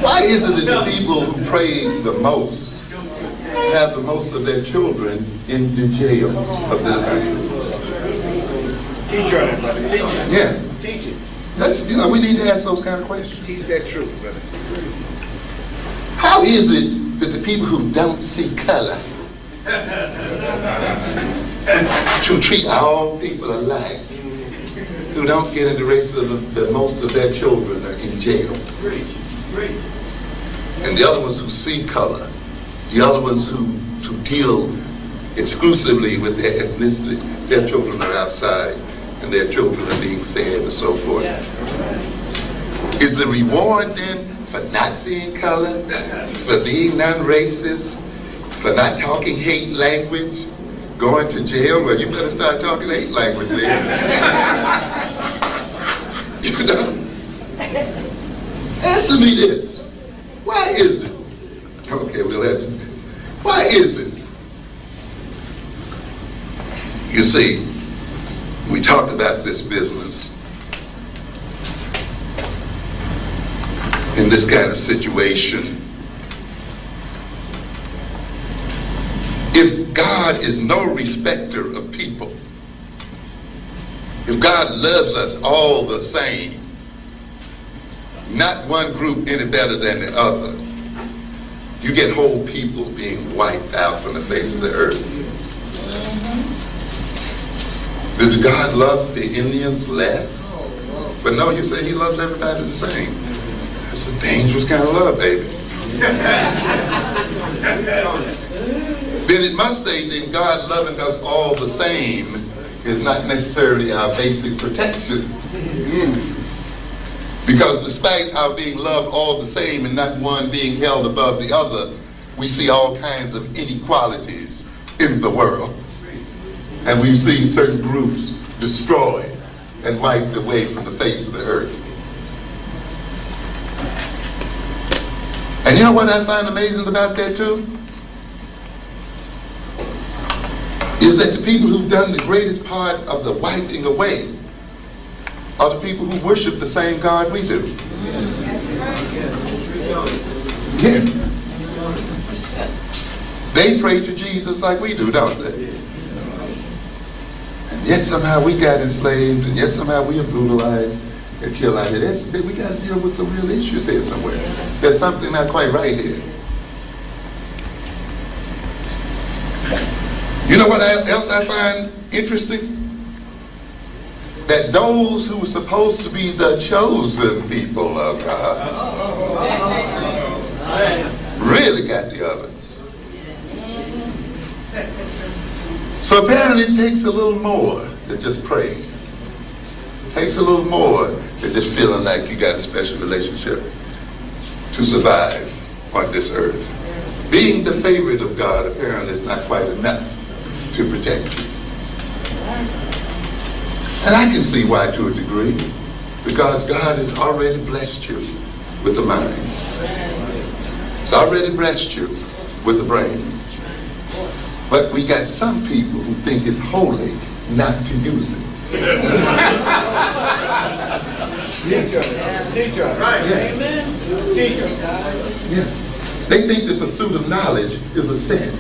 Why is it that the people who pray the most have the most of their children in the jails of this country? Teach on it, brother. Teach it. Yeah. Teach it. That's, we need to ask those kind of questions. Teach that truth, brother. How is it that the people who don't see color to treat all people alike, who don't get into racism, that most of their children are in jails? And the other ones who see color, the other ones who deal exclusively with their ethnicity, their children are outside and their children are being fed and so forth. Is the reward then for not seeing color, for being non-racist, for not talking hate language, going to jail? Well, you better start talking hate language then. Answer me this. Why is it? Okay, we'll have to. Why is it? You see, we talk about this business in this kind of situation. If God is no respecter of people, if God loves us all the same, not one group any better than the other, you get whole people being wiped out from the face of the earth. Did God love the Indians less? But no, you say he loves everybody the same. That's a dangerous kind of love, baby. Then it must say that God loving us all the same is not necessarily our basic protection. Because despite our being loved all the same and not one being held above the other, we see all kinds of inequalities in the world. And we've seen certain groups destroyed and wiped away from the face of the earth. And you know what I find amazing about that too? Is that the people who've done the greatest part of the wiping away are the people who worship the same God we do. Yeah. They pray to Jesus like we do, don't they? And yet somehow we got enslaved, and yet somehow we are brutalized and killed out here. We got to deal with some real issues here somewhere. There's something not quite right here. You know what else I find interesting? That those who were supposed to be the chosen people of God really got the ovens. So apparently it takes a little more than just praying. It takes a little more than just feeling like you got a special relationship to survive on this earth. Being the favorite of God apparently is not quite enough to protect you. And I can see why to a degree, because God has already blessed you with the mind. He's already blessed you with the brain. But we got some people who think it's holy not to use it. Teacher. Right. Amen. Teacher. Yeah. They think the pursuit of knowledge is a sin.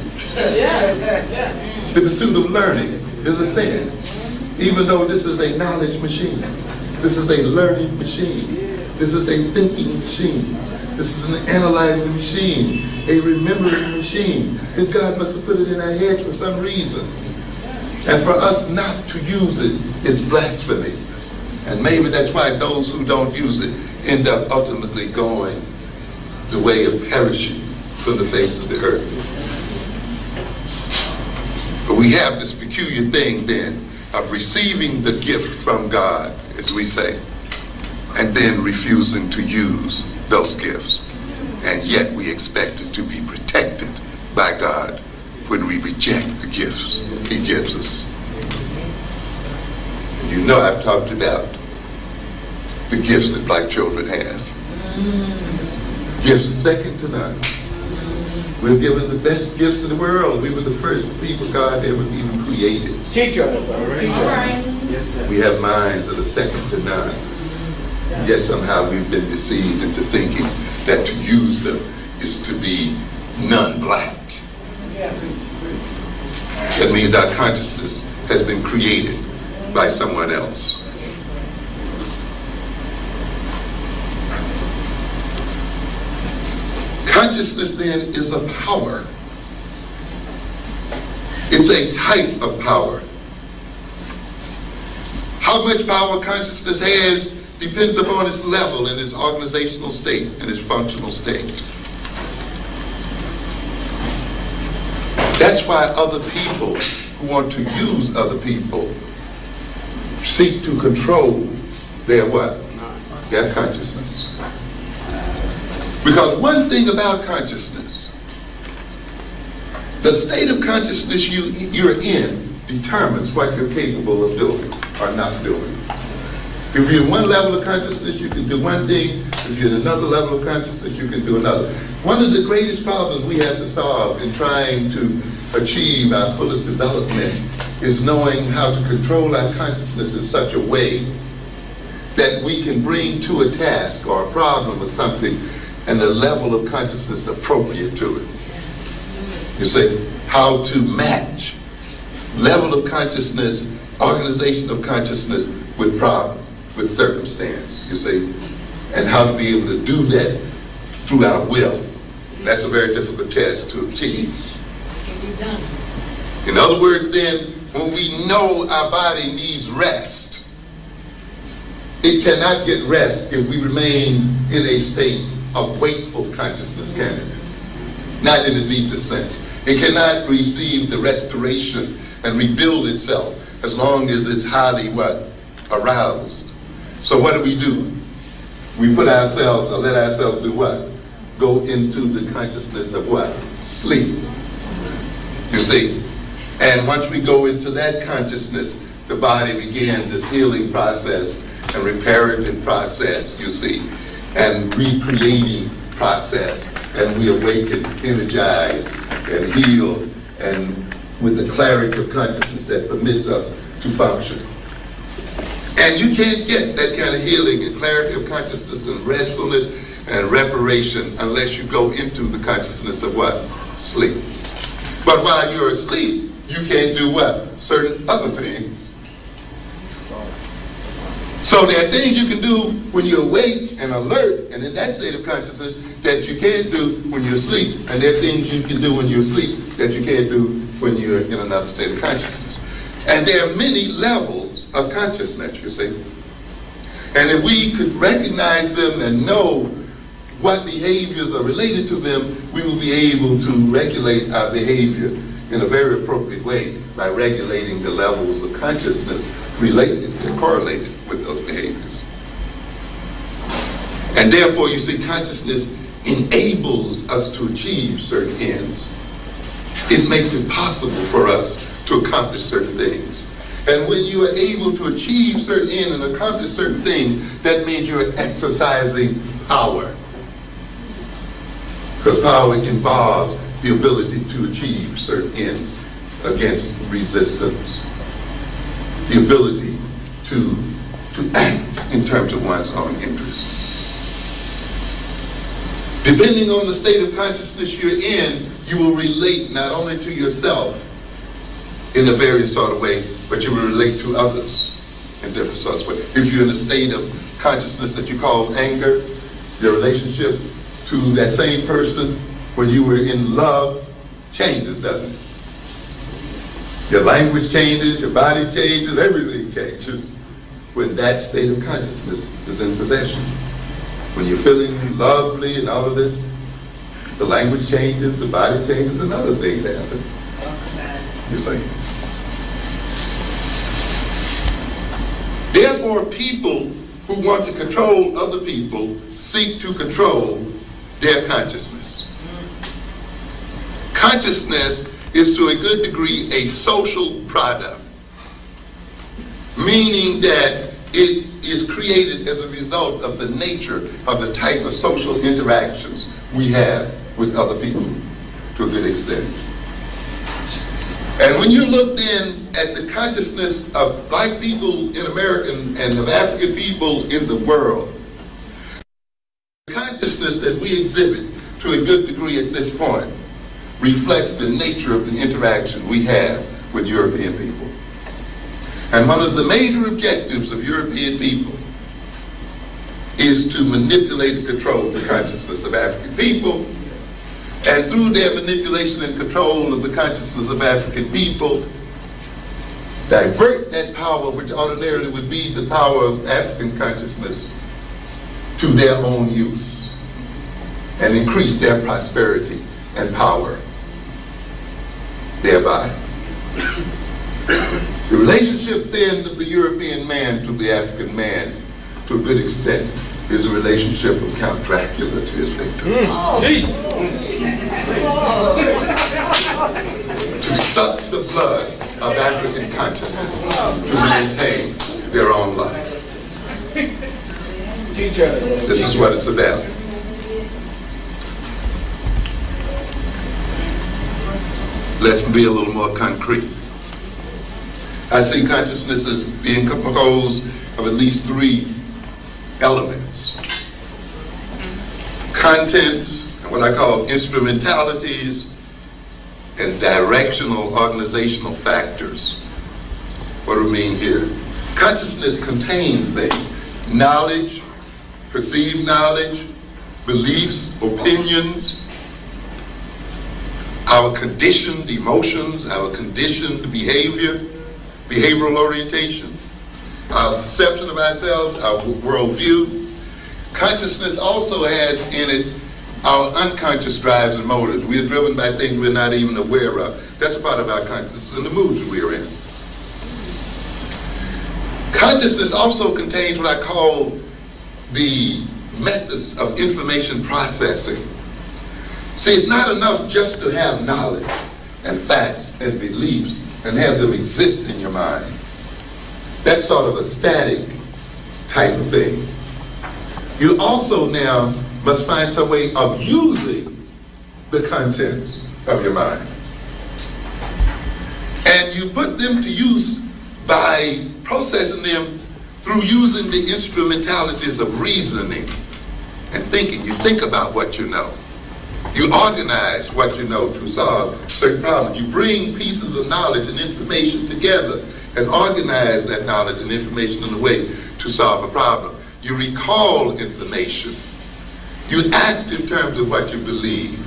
The pursuit of learning is a sin. Even though this is a knowledge machine. This is a learning machine. This is a thinking machine. This is an analyzing machine. A remembering machine. And God must have put it in our heads for some reason. And for us not to use it is blasphemy. And maybe that's why those who don't use it end up ultimately going the way of perishing from the face of the earth. But we have this peculiar thing then of receiving the gift from God, as we say, and then refusing to use those gifts. And yet we expect it to be protected by God when we reject the gifts he gives us. And you know I've talked about the gifts that black children have. Gifts second to none. We're given the best gifts in the world. We were the first people God ever even created. Teacher. All right. We have minds that are second to none. Yet somehow we've been deceived into thinking that to use them is to be non-black. That means our consciousness has been created by someone else. Consciousness then is a power. It's a type of power. How much power consciousness has depends upon its level and its organizational state and its functional state. That's why other people who want to use other people seek to control their what? Their consciousness. Because one thing about consciousness, the state of consciousness you're in determines what you're capable of doing or not doing. If you're in one level of consciousness, you can do one thing. If you're in another level of consciousness, you can do another. One of the greatest problems we have to solve in trying to achieve our fullest development is knowing how to control our consciousness in such a way that we can bring to a task or a problem or something and the level of consciousness appropriate to it. You say, how to match level of consciousness, organization of consciousness with problem, with circumstance, you see, and how to be able to do that through our will. That's a very difficult task to achieve. In other words, then, when we know our body needs rest, it cannot get rest if we remain in a state of wakeful consciousness, can it? Not in the deepest sense. It cannot receive the restoration and rebuild itself as long as it's highly what? Aroused. So what do? We put ourselves, or let ourselves do what? Go into the consciousness of what? Sleep. You see? And once we go into that consciousness, the body begins its healing process and reparative process, you see, and recreating process. And we awaken, energize, and heal, and with the clarity of consciousness that permits us to function. And you can't get that kind of healing and clarity of consciousness and restfulness and reparation unless you go into the consciousness of what? Sleep. But while you're asleep, you can't do what? Certain other things. So there are things you can do when you're awake and alert and in that state of consciousness that you can't do when you're asleep. And there are things you can do when you're asleep that you can't do when you're in another state of consciousness. And there are many levels of consciousness, you see. And if we could recognize them and know what behaviors are related to them, we will be able to regulate our behavior in a very appropriate way by regulating the levels of consciousness related and correlated with those behaviors. And therefore, you see, consciousness enables us to achieve certain ends. It makes it possible for us to accomplish certain things. And when you are able to achieve certain ends and accomplish certain things, that means you're exercising power. Because power involves the ability to achieve certain ends against resistance. The ability to act in terms of one's own interests. Depending on the state of consciousness you're in, you will relate not only to yourself in a very sort of way, but you will relate to others in different sorts of ways. If you're in a state of consciousness that you call anger, your relationship to that same person when you were in love changes, doesn't it? Your language changes, your body changes, everything changes when that state of consciousness is in possession. When you're feeling lovely and all of this, the language changes, the body changes, and other things happen. You see. Therefore, people who want to control other people seek to control their consciousness. Consciousness is to a good degree a social product, meaning that it is created as a result of the nature of the type of social interactions we have with other people to a good extent. And when you look then at the consciousness of black people in America and of African people in the world, that we exhibit to a good degree at this point reflects the nature of the interaction we have with European people. And one of the major objectives of European people is to manipulate and control the consciousness of African people, and through their manipulation and control of the consciousness of African people, divert that power, which ordinarily would be the power of African consciousness, to their own use, and increase their prosperity and power thereby. The relationship then of the European man to the African man, to a good extent, is a relationship of Count Dracula to his victim. To suck the blood of African consciousness to maintain their own life. This is what it's about. Let's be a little more concrete. I see consciousness as being composed of at least three elements: contents, and what I call instrumentalities, and directional organizational factors. What do I mean here? Consciousness contains things: knowledge, perceived knowledge, beliefs, opinions, our conditioned emotions, our conditioned behavior, behavioral orientation, our perception of ourselves, our worldview. Consciousness also has in it our unconscious drives and motives. We are driven by things we're not even aware of. That's a part of our consciousness and the moods we are in. Consciousness also contains what I call the methods of information processing. See, it's not enough just to have knowledge and facts and beliefs and have them exist in your mind. That's sort of a static type of thing. You also now must find some way of using the contents of your mind. And you put them to use by processing them through using the instrumentalities of reasoning and thinking. You think about what you know. You organize what you know to solve certain problems. You bring pieces of knowledge and information together and organize that knowledge and information in a way to solve a problem. You recall information. You act in terms of what you believe.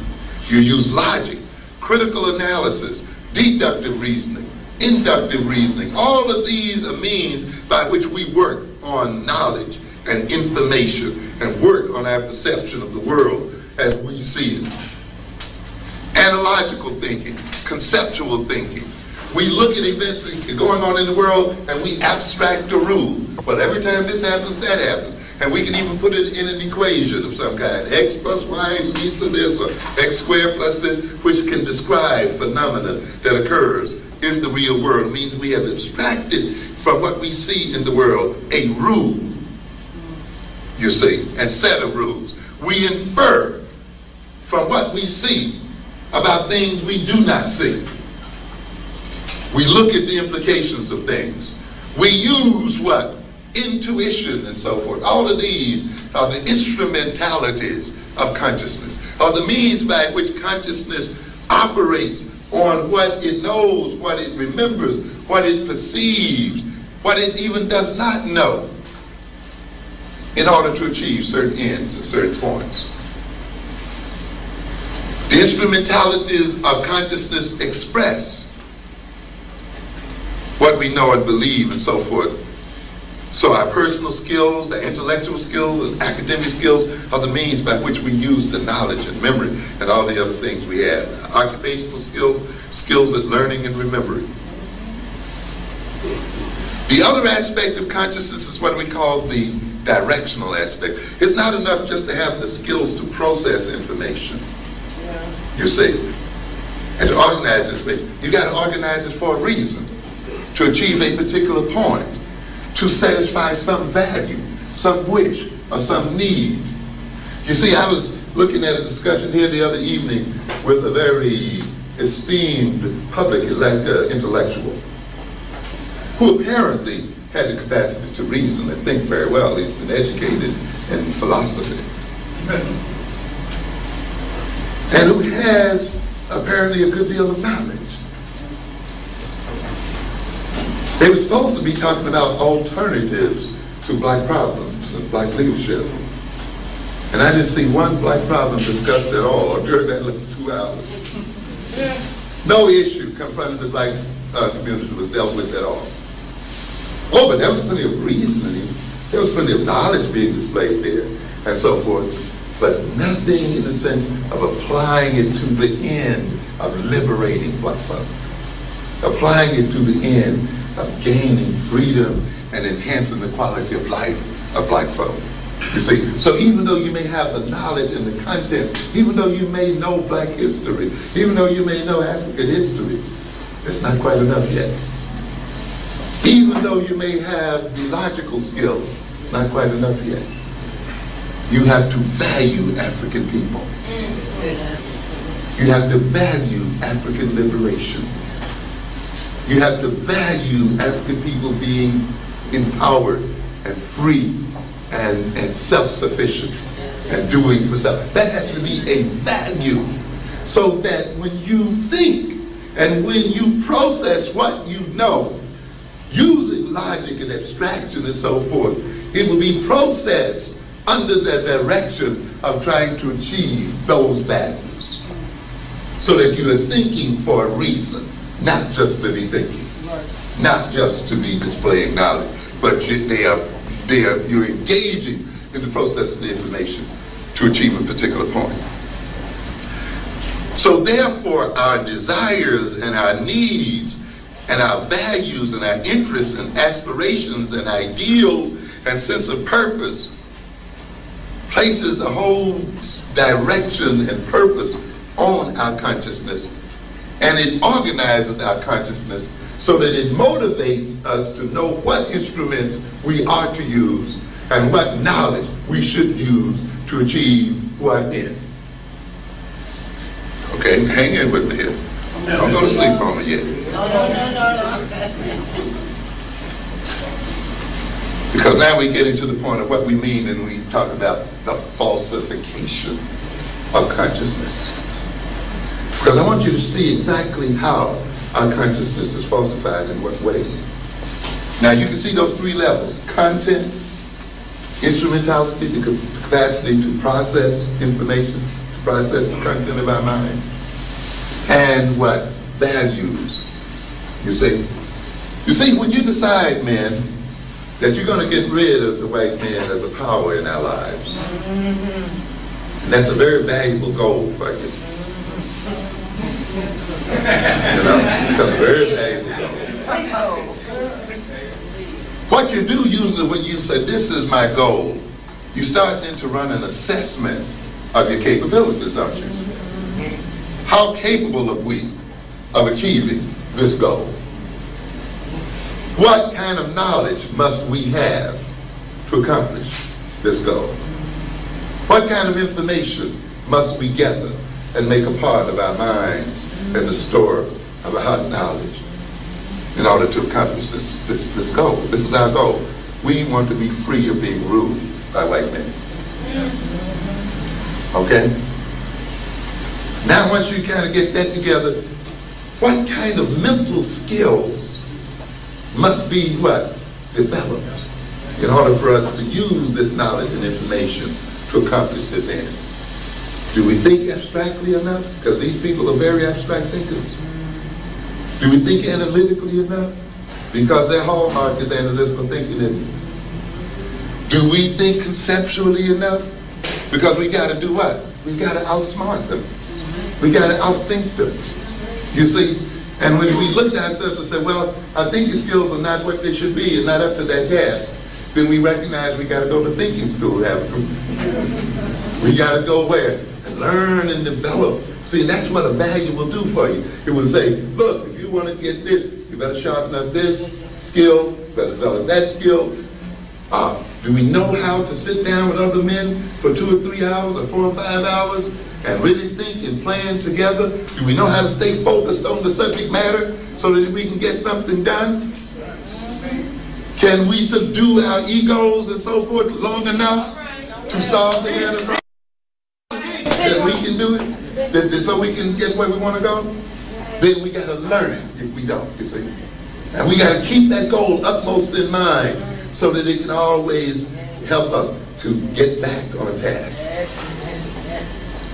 You use logic, critical analysis, deductive reasoning, inductive reasoning. All of these are means by which we work on knowledge and information and work on our perception of the world as we see it. Analogical thinking, conceptual thinking. We look at events that are going on in the world and we abstract a rule. Well, every time this happens, that happens. And we can even put it in an equation of some kind. X plus y leads to this, or x squared plus this, which can describe phenomena that occurs in the real world. It means we have abstracted from what we see in the world a rule, you see, and set of rules. We infer from what we see about things we do not see. We look at the implications of things. We use what? Intuition and so forth. All of these are the instrumentalities of consciousness, are the means by which consciousness operates on what it knows, what it remembers, what it perceives, what it even does not know, in order to achieve certain ends at certain points. The instrumentalities of consciousness express what we know and believe and so forth. So our personal skills, our intellectual skills, and academic skills are the means by which we use the knowledge and memory and all the other things we have. Our occupational skills, skills at learning and remembering. The other aspect of consciousness is what we call the directional aspect. It's not enough just to have the skills to process information. You see, and to organize it. You got to organize it for a reason, to achieve a particular point, to satisfy some value, some wish, or some need. You see, I was looking at a discussion here the other evening with a very esteemed public intellectual who apparently had the capacity to reason and think very well. He's been educated in philosophy. and who has apparently a good deal of knowledge. They were supposed to be talking about alternatives to black problems and black leadership. And I didn't see one black problem discussed at all during that little 2 hours. No issue confronting the black community was dealt with at all. Oh, but there was plenty of reasoning. There was plenty of knowledge being displayed there and so forth. But nothing in the sense of applying it to the end of liberating black folk. Applying it to the end of gaining freedom and enhancing the quality of life of black folk. You see, so even though you may have the knowledge and the content, even though you may know black history, even though you may know African history, it's not quite enough yet. Even though you may have the logical skills, it's not quite enough yet. You have to value African people. You have to value African liberation. You have to value African people being empowered and free and self-sufficient and doing for self. That has to be a value, so that when you think and when you process what you know, using logic and abstraction and so forth, it will be processed under the direction of trying to achieve those values, so that you are thinking for a reason, not just to be thinking, not just to be displaying knowledge, but you're engaging in the process of the information to achieve a particular point. So therefore, our desires and our needs and our values and our interests and aspirations and ideals and sense of purpose places a whole direction and purpose on our consciousness, and it organizes our consciousness so that it motivates us to know what instruments we are to use and what knowledge we should use to achieve what end. Okay, hang in with me here. Don't go to sleep on me yet. No. Because now we get into the point of what we mean when we talk about the falsification of consciousness. Because I want you to see exactly how our consciousness is falsified, in what ways. Now you can see those three levels: content, instrumentality, the capacity to process information, to process the content of our minds, and what? Values. You see, when you decide, men, that you're going to get rid of the white man as a power in our lives, and that's a very valuable goal for you. You know, it's a very valuable goal. What you do usually when you say, this is my goal, you start then to run an assessment of your capabilities, don't you? How capable are we of achieving this goal? What kind of knowledge must we have to accomplish this goal? What kind of information must we gather and make a part of our minds and the store of our knowledge in order to accomplish this goal? This is our goal. We want to be free of being ruled by white men. Okay? Now once you kind of get that together, what kind of mental skills must be developed in order for us to use this knowledge and information to accomplish this end? Do we think abstractly enough? Because these people are very abstract thinkers. Do we think analytically enough? Because their hallmark is analytical thinking, isn't it? Do we think conceptually enough? Because we got to do what? We got to outsmart them. We got to outthink them. You see? And when we look at ourselves and say, well, our thinking skills are not what they should be and not up to that task, then we recognize we got to go to thinking school, haven't we? We got to go where? And learn and develop. See, that's what a value will do for you. It will say, look, if you want to get this, you better sharpen up this skill, you better develop that skill. Do we know how to sit down with other men for 2 or 3 hours or 4 or 5 hours and really think and plan together? Do we know how to stay focused on the subject matter so that we can get something done? Can we subdue our egos and so forth long enough to solve the enterprise? That we can do it, so we can get where we want to go, then we got to learn it if we don't, you see. And we got to keep that goal upmost in mind so that it can always help us to get back on task.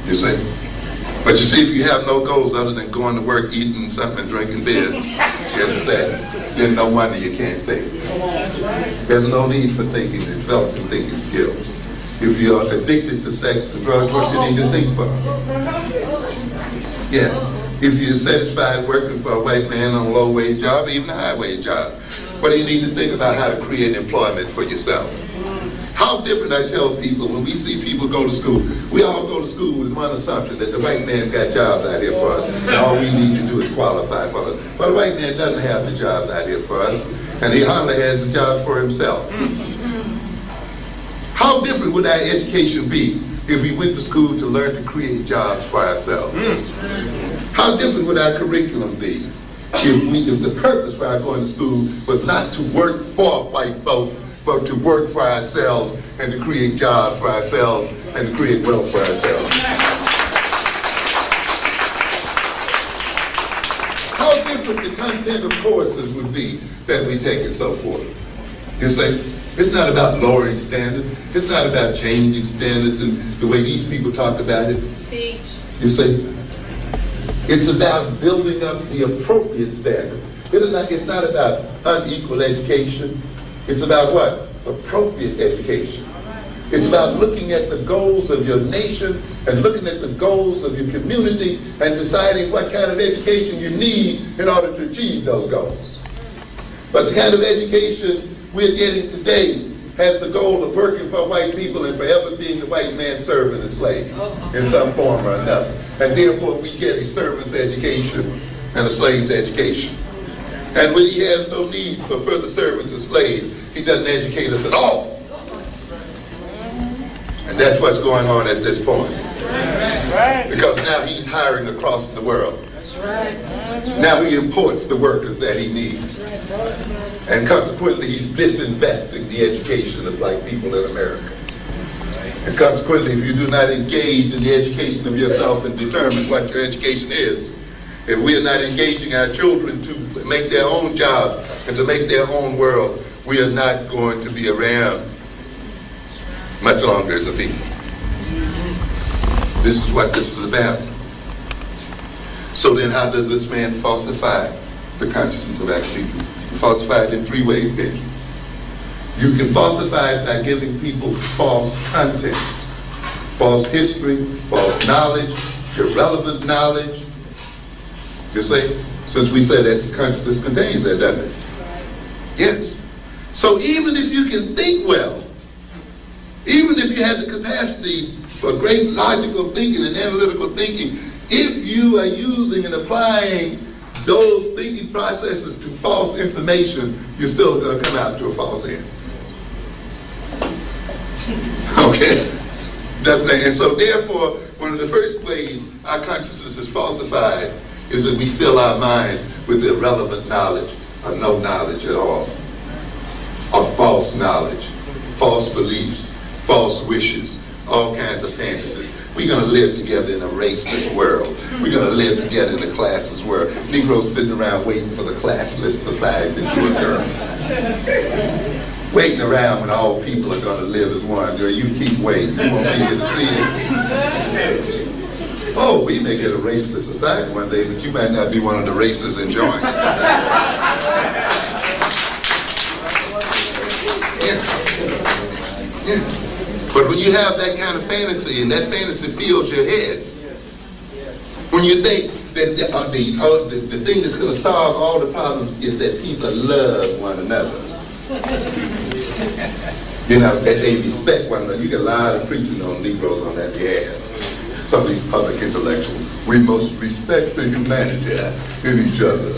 You see? But you see, if you have no goals other than going to work, eating something, drinking beer, getting sex, then no wonder you can't think. There's no need for thinking and developing thinking skills. If you're addicted to sex and drugs, what do you need to think for? Yeah. If you're satisfied working for a white man on a low-wage job, even a high-wage job, what do you need to think about how to create employment for yourself? How different, I tell people, when we see people go to school, we all go to school with one assumption, that the white man's got jobs out here for us, and all we need to do is qualify for us. But the white man doesn't have the jobs out here for us, and he hardly has the job for himself. How different would our education be if we went to school to learn to create jobs for ourselves? How different would our curriculum be if the purpose for our going to school was not to work for white folk, but to work for ourselves and to create jobs for ourselves and to create wealth for ourselves? How different the content of courses would be that we take and so forth. You say, it's not about lowering standards. It's not about changing standards and the way these people talk about it. Teach. You see, it's about building up the appropriate standard. It's not about unequal education. It's about what? Appropriate education. It's about looking at the goals of your nation and looking at the goals of your community and deciding what kind of education you need in order to achieve those goals. But the kind of education we're getting today has the goal of working for white people and forever being the white man's servant and slave in some form or another. And therefore we get a servant's education and a slave's education. And when he has no need for further servants or slaves, he doesn't educate us at all. And that's what's going on at this point. Because now he's hiring across the world. Now he imports the workers that he needs. And consequently, he's disinvesting the education of black people in America. And consequently, if you do not engage in the education of yourself and determine what your education is, if we are not engaging our children to make their own job and to make their own world, we are not going to be around much longer as a people. This is what this is about. So then how does this man falsify the consciousness of our people? Falsify it in three ways, Benji. You can falsify it by giving people false contents, false history, false knowledge, irrelevant knowledge. You see, since we say that consciousness contains that, doesn't it? Yes. So even if you can think well, even if you have the capacity for great logical thinking and analytical thinking, if you are using and applying those thinking processes to false information, you're still going to come out to a false end. Okay? And so therefore, one of the first ways our consciousness is falsified is that we fill our minds with irrelevant knowledge or no knowledge at all, or false knowledge, false beliefs, false wishes, all kinds of fantasies. We're going to live together in a raceless world. We're going to live together in a classless world. Negroes sitting around waiting for the classless society to occur. Waiting around when all people are going to live as one. You keep waiting. You won't be here to see it. Oh, we may get a raceless society one day, but you might not be one of the races enjoying it. Yeah. But when you have that kind of fantasy, and that fantasy fills your head, when you think that the thing that's going to solve all the problems is that people love one another, you know, that they respect one another. You get a lot of preaching on Negroes on that behalf. Some of these public intellectuals, we must respect the humanity in each other.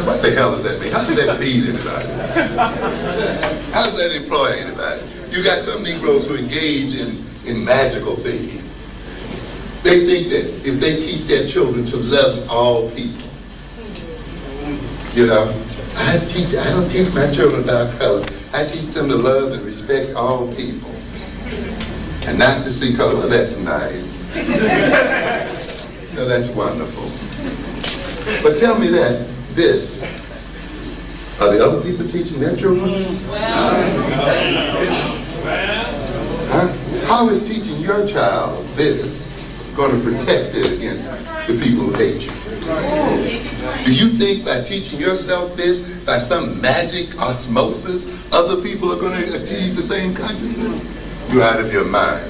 What the hell does that mean? How does that feed anybody? How does that employ anybody? You got some Negroes who engage in magical thinking. They think that if they teach their children to love all people, you know, I don't teach my children about color. I teach them to love and respect all people. And not to see color. Well, that's nice. Now that's wonderful. But tell me that this, are the other people teaching their children? Huh? How is teaching your child this going to protect it against the people who hate you? Do you think by teaching yourself this, by some magic osmosis, other people are going to achieve the same consciousness? You're out of your mind.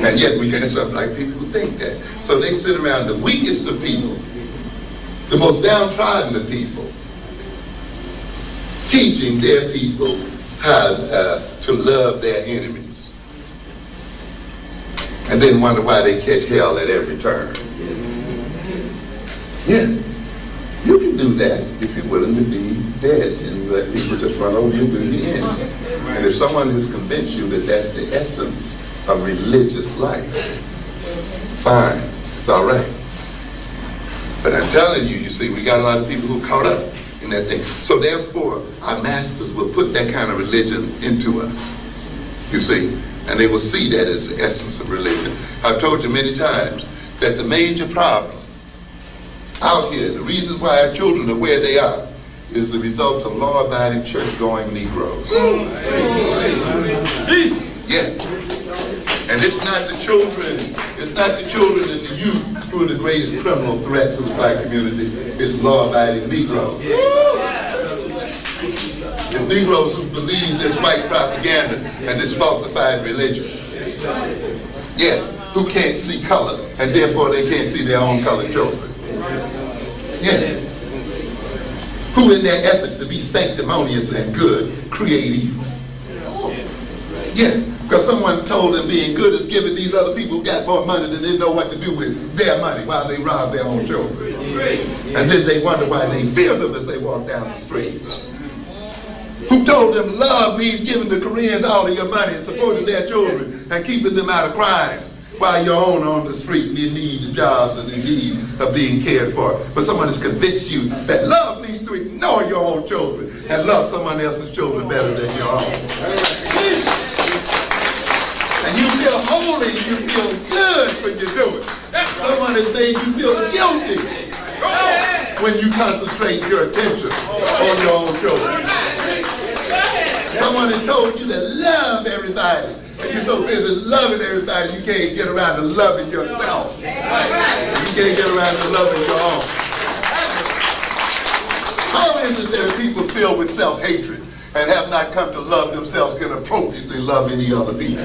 And yet we got something like people who think that. So they sit around the weakest of people, the most downtrodden of people, teaching their people how to love their enemies. And then wonder why they catch hell at every turn. Yeah, you can do that if you're willing to be dead and let people just run over you in the end. And if someone has convinced you that that's the essence of religious life, fine, it's all right. But I'm telling you, you see, we got a lot of people who are caught up in that thing. So therefore, our masters will put that kind of religion into us, you see. And they will see that as the essence of religion. I've told you many times that the major problem out here, the reasons why our children are where they are, is the result of law-abiding, church-going Negroes. Yeah. And it's not the children and the youth who are the greatest criminal threat to the black community. It's law-abiding Negroes. It's Negroes who believe this white propaganda and this falsified religion. Yeah, who can't see color, and therefore they can't see their own colored children. Yeah. Who in their efforts to be sanctimonious and good, create evil. Yeah, because someone told them being good is giving these other people who got more money than they know what to do with their money while they rob their own children. And then they wonder why they fear them as they walk down the streets. Who told them love means giving the Koreans all of your money and supporting their children and keeping them out of crime while you're on the street and in need of jobs and in need of being cared for. But someone has convinced you that love means to ignore your own children and love someone else's children better than your own. And you feel holy, you feel good when you do it. Someone has made you feel guilty when you concentrate your attention on your own children. Someone has told you to love everybody, and you're so busy loving everybody you can't get around to loving yourself. You can't get around to loving your own. How is it there are people filled with self-hatred and have not come to love themselves, can appropriately love any other people?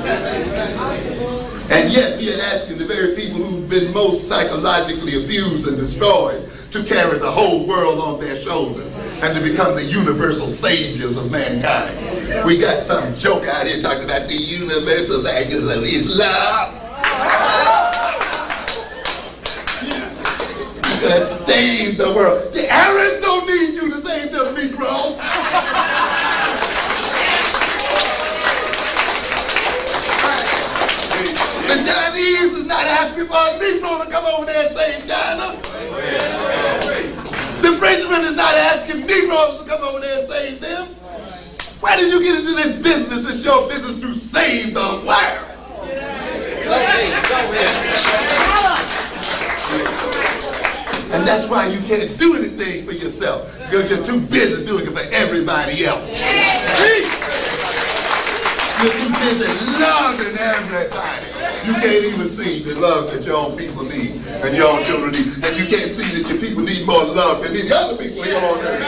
And yet we are asking the very people who've been most psychologically abused and destroyed to carry the whole world on their shoulders and to become the universal saviors of mankind. We got some joke out here talking about the universal values of Islam. That save the world. The Arabs don't need you to save them, Negro. The Chinese is not asking for a Negro to come over there and save China. The Frenchman is not asking Negroes to come over there and save them. Why did you get into this business? It's your business to save the world. And that's why you can't do anything for yourself, because you're too busy doing it for everybody else. You're too busy loving everybody. You can't even see the love that your own people need and your own children need. And you can't see that your people need more love than any other people here on earth.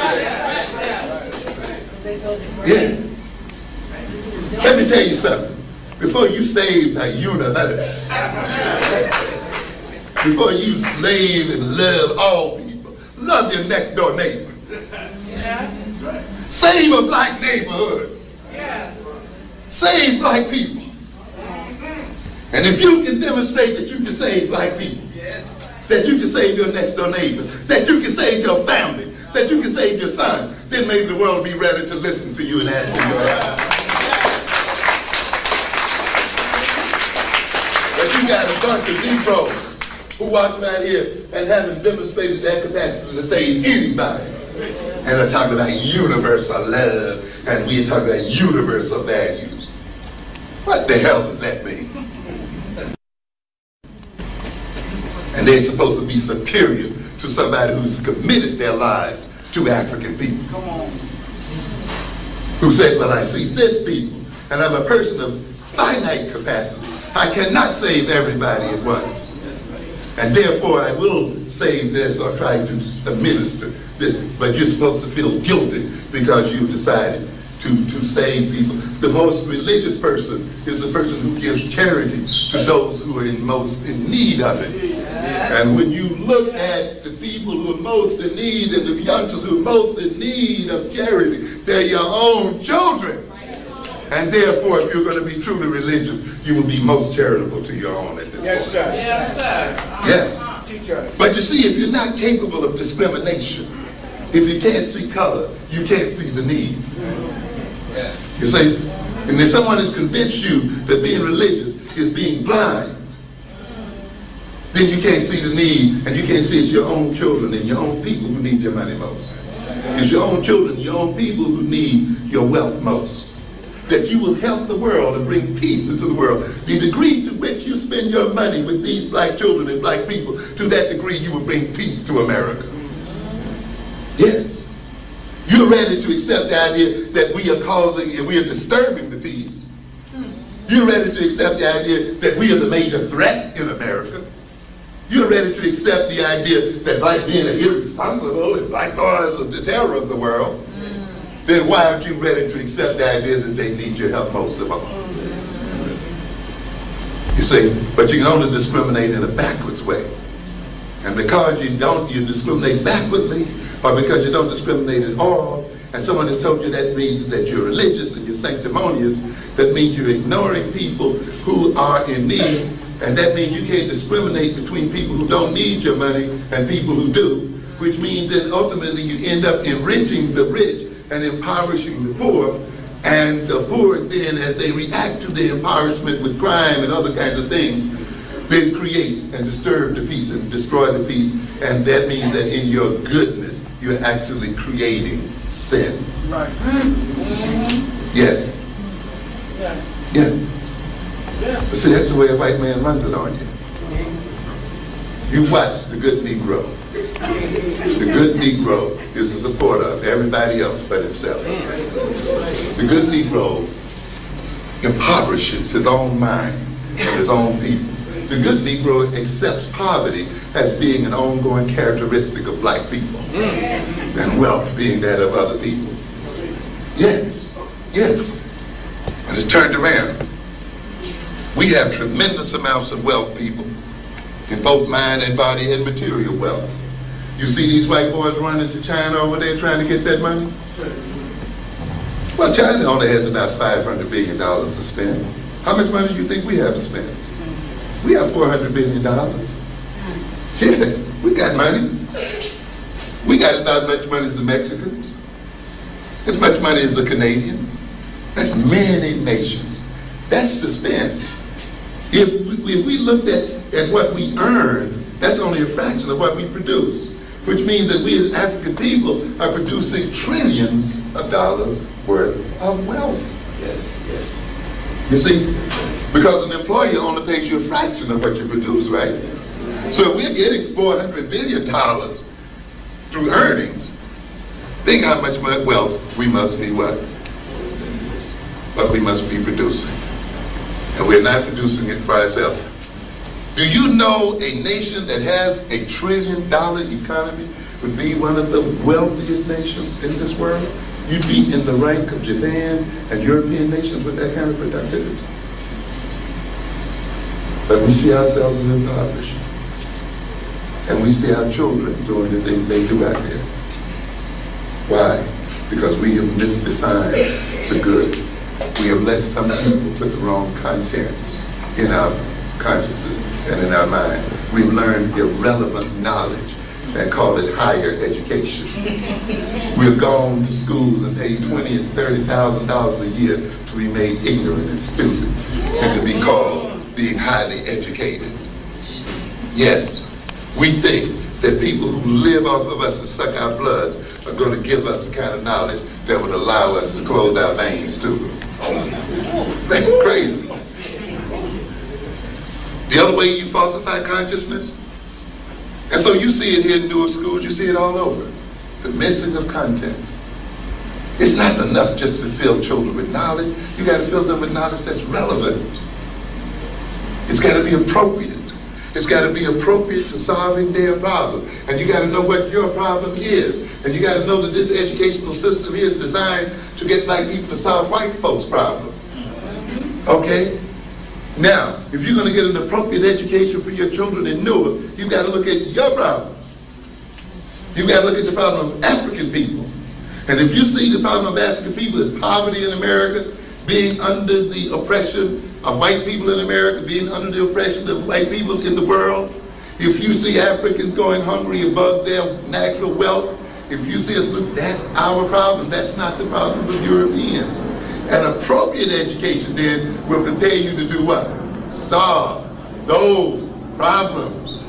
Yeah. Let me tell you something. Before you save the universe, before you slave and love all people, love your next door neighbor. Save a black neighborhood. Save black people. And if you can demonstrate that you can save black people, that you can save your next door neighbor, that you can save your family, that you can save your son, then maybe the world will be ready to listen to you and ask for your help. But you got a bunch of Negroes who walk around here and haven't demonstrated their capacity to save anybody. And are talking about universal love, and we're talking about universal values. What the hell does that mean? And they're supposed to be superior to somebody who's committed their lives to African people. Come on. Who said, well, I see this people, and I'm a person of finite capacity. I cannot save everybody at once. And therefore I will save this or try to administer this. But you're supposed to feel guilty because you've decided to save people. The most religious person is the person who gives charity to those who are most in need of it. And when you look at the people who are most in need and the youngsters who are most in need of charity, they're your own children. And therefore, if you're going to be truly religious, you will be most charitable to your own at this point. Yes, sir. Yes, sir. Yes. Teacher. But you see, if you're not capable of discrimination, if you can't see color, you can't see the need. You see? And if someone has convinced you that being religious is being blind, then you can't see the need, and you can't see it's your own children and your own people who need your money most. It's your own children, your own people who need your wealth most. That you will help the world and bring peace into the world. The degree to which you spend your money with these black children and black people, to that degree you will bring peace to America. Yes. You're ready to accept the idea that we are causing and we are disturbing the peace. You're ready to accept the idea that we are the major threat in America. You're ready to accept the idea that black men are irresponsible and black boys are the terror of the world. Then why aren't you ready to accept the idea that they need your help most of all? You see, but you can only discriminate in a backwards way. And because you discriminate backwardly, or because you don't discriminate at all, and someone has told you that means that you're religious and you're sanctimonious, that means you're ignoring people who are in need, and that means you can't discriminate between people who don't need your money and people who do, which means that ultimately you end up enriching the rich and impoverishing the poor, and the poor then, as they react to the impoverishment with crime and other kinds of things, then create and disturb the peace and destroy the peace, and that means that in your goodness, you're actually creating sin. Right. Yes. Yeah. But see, that's the way a white man runs it on you. You watch the good Negro. The good Negro is a supporter of everybody else but himself. The good Negro impoverishes his own mind and his own people. The good Negro accepts poverty as being an ongoing characteristic of black people, and wealth being that of other people. Yes, yes. And it's turned around. We have tremendous amounts of wealth, people, in both mind and body and material wealth. You see these white boys running to China over there trying to get that money? Well, China only has about $500 billion to spend. How much money do you think we have to spend? We have $400 billion. Yeah, we got money. We got about as much money as the Mexicans, as much money as the Canadians. That's many nations. That's to spend. If we looked at what we earn, that's only a fraction of what we produce, which means that we as African people are producing trillions of dollars worth of wealth. Yes, yes. You see, because an employer only pays you a fraction of what you produce, right? So if we're getting $400 billion through earnings, think how much wealth we must be what? What we must be producing. And we're not producing it for ourselves. Do you know a nation that has $1 trillion economy would be one of the wealthiest nations in this world? You'd be in the rank of Japan and European nations with that kind of productivity. But we see ourselves as impoverished. And we see our children doing the things they do out there. Why? Because we have misdefined the good. We have let some people put the wrong content in our consciousness and in our mind. We've learned irrelevant knowledge and call it higher education. We've gone to schools and paid $20,000 and $30,000 a year to be made ignorant and stupid and to be called being highly educated. Yes, we think that people who live off of us and suck our bloods are going to give us the kind of knowledge that would allow us to close our veins to them. That's crazy. The other way you falsify consciousness And so you see it here in newer schools, you see it all over. The missing of content. It's not enough just to fill children with knowledge. You got to fill them with knowledge that's relevant. It's got to be appropriate. It's got to be appropriate to solving their problem. And you got to know what your problem is. And you got to know that this educational system here is designed to get black people to solve white folks' problems. Okay? Now, if you're going to get an appropriate education for your children in Newark, you've got to look at your problems. You've got to look at the problem of African people. And if you see the problem of African people as poverty in America, being under the oppression of white people in America, being under the oppression of white people in the world, if you see Africans going hungry above their natural wealth, if you see us, look, that's our problem. That's not the problem of Europeans. An appropriate education then will prepare you to do what? Solve those problems.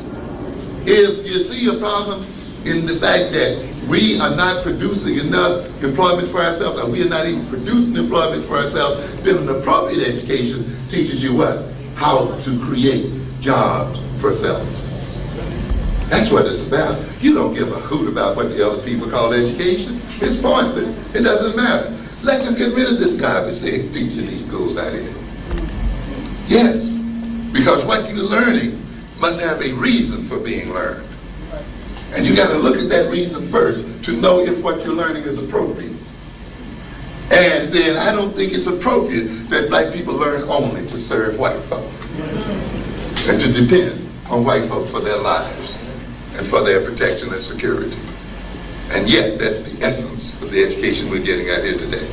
If you see a problem in the fact that we are not producing enough employment for ourselves, or we are not even producing employment for ourselves, then an appropriate education teaches you what? How to create jobs for self. That's what it's about. You don't give a hoot about what the other people call education. It's pointless. It doesn't matter. Let them get rid of this garbage they're teaching these schools out here. Yes, because what you're learning must have a reason for being learned. And you got to look at that reason first to know if what you're learning is appropriate. And then I don't think it's appropriate that black people learn only to serve white folk and to depend on white folk for their lives and for their protection and security. And yet, that's the essence of the education we're getting out here today.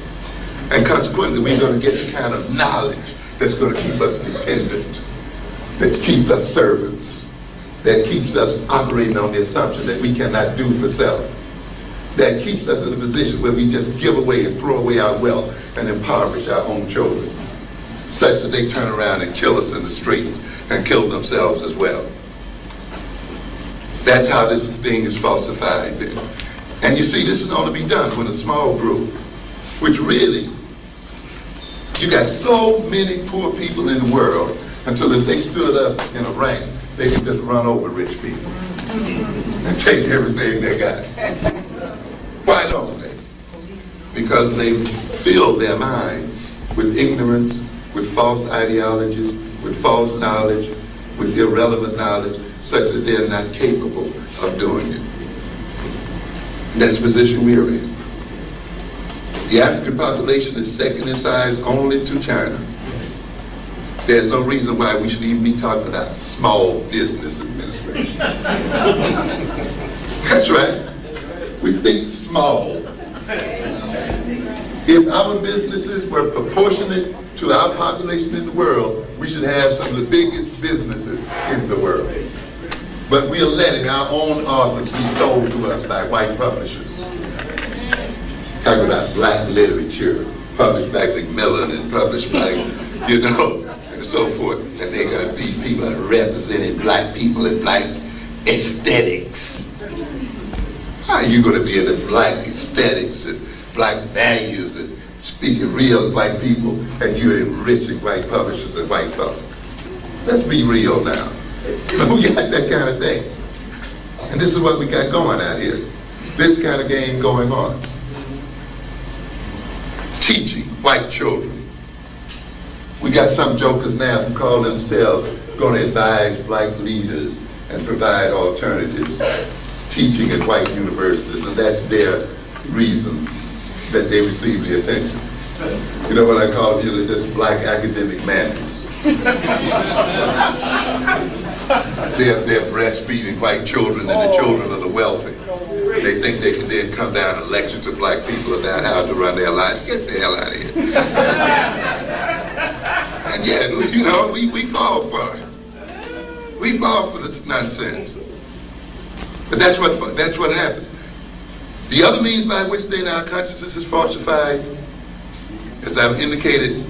And consequently, we're going to get the kind of knowledge that's going to keep us dependent, that keeps us servants, that keeps us operating on the assumption that we cannot do for self, that keeps us in a position where we just give away and throw away our wealth and impoverish our own children, such that they turn around and kill us in the streets and kill themselves as well. That's how this thing is falsified. And you see, this is only be done when a small group, which really, you got so many poor people in the world, until if they stood up in a rank, they can just run over rich people and take everything they got. Why don't they? Because they fill their minds with ignorance, with false ideologies, with false knowledge, with irrelevant knowledge, such that they're not capable of doing it. And that's the position we're in. The African population is second in size only to China. There's no reason why we should even be talking about small business administration. That's right. We think small. If our businesses were proportionate to our population in the world, we should have some of the biggest businesses in the world. But we are letting our own authors be sold to us by white publishers. Talking about black literature, published by Macmillan and published by, and so forth. And they got these people are representing black people and black aesthetics. How are you going to be in the black aesthetics and black values and speaking real black people, and you're enriching white publishers and white folks? Let's be real now. We got that kind of thing. And this is what we got going out here. This kind of game going on. Teaching white children. We got some jokers now who call themselves going to advise black leaders and provide alternatives, teaching at white universities, and that's their reason that they receive the attention. You know what I call them? They're just black academic mammies. They're breastfeeding white children and the children of the wealthy. They think they can then come down and lecture to black people about how to run their lives. Get the hell out of here. And yeah, we fall for it. We fall for the nonsense. But that's what happens. The other means by which then our consciousness is falsified, as I've indicated,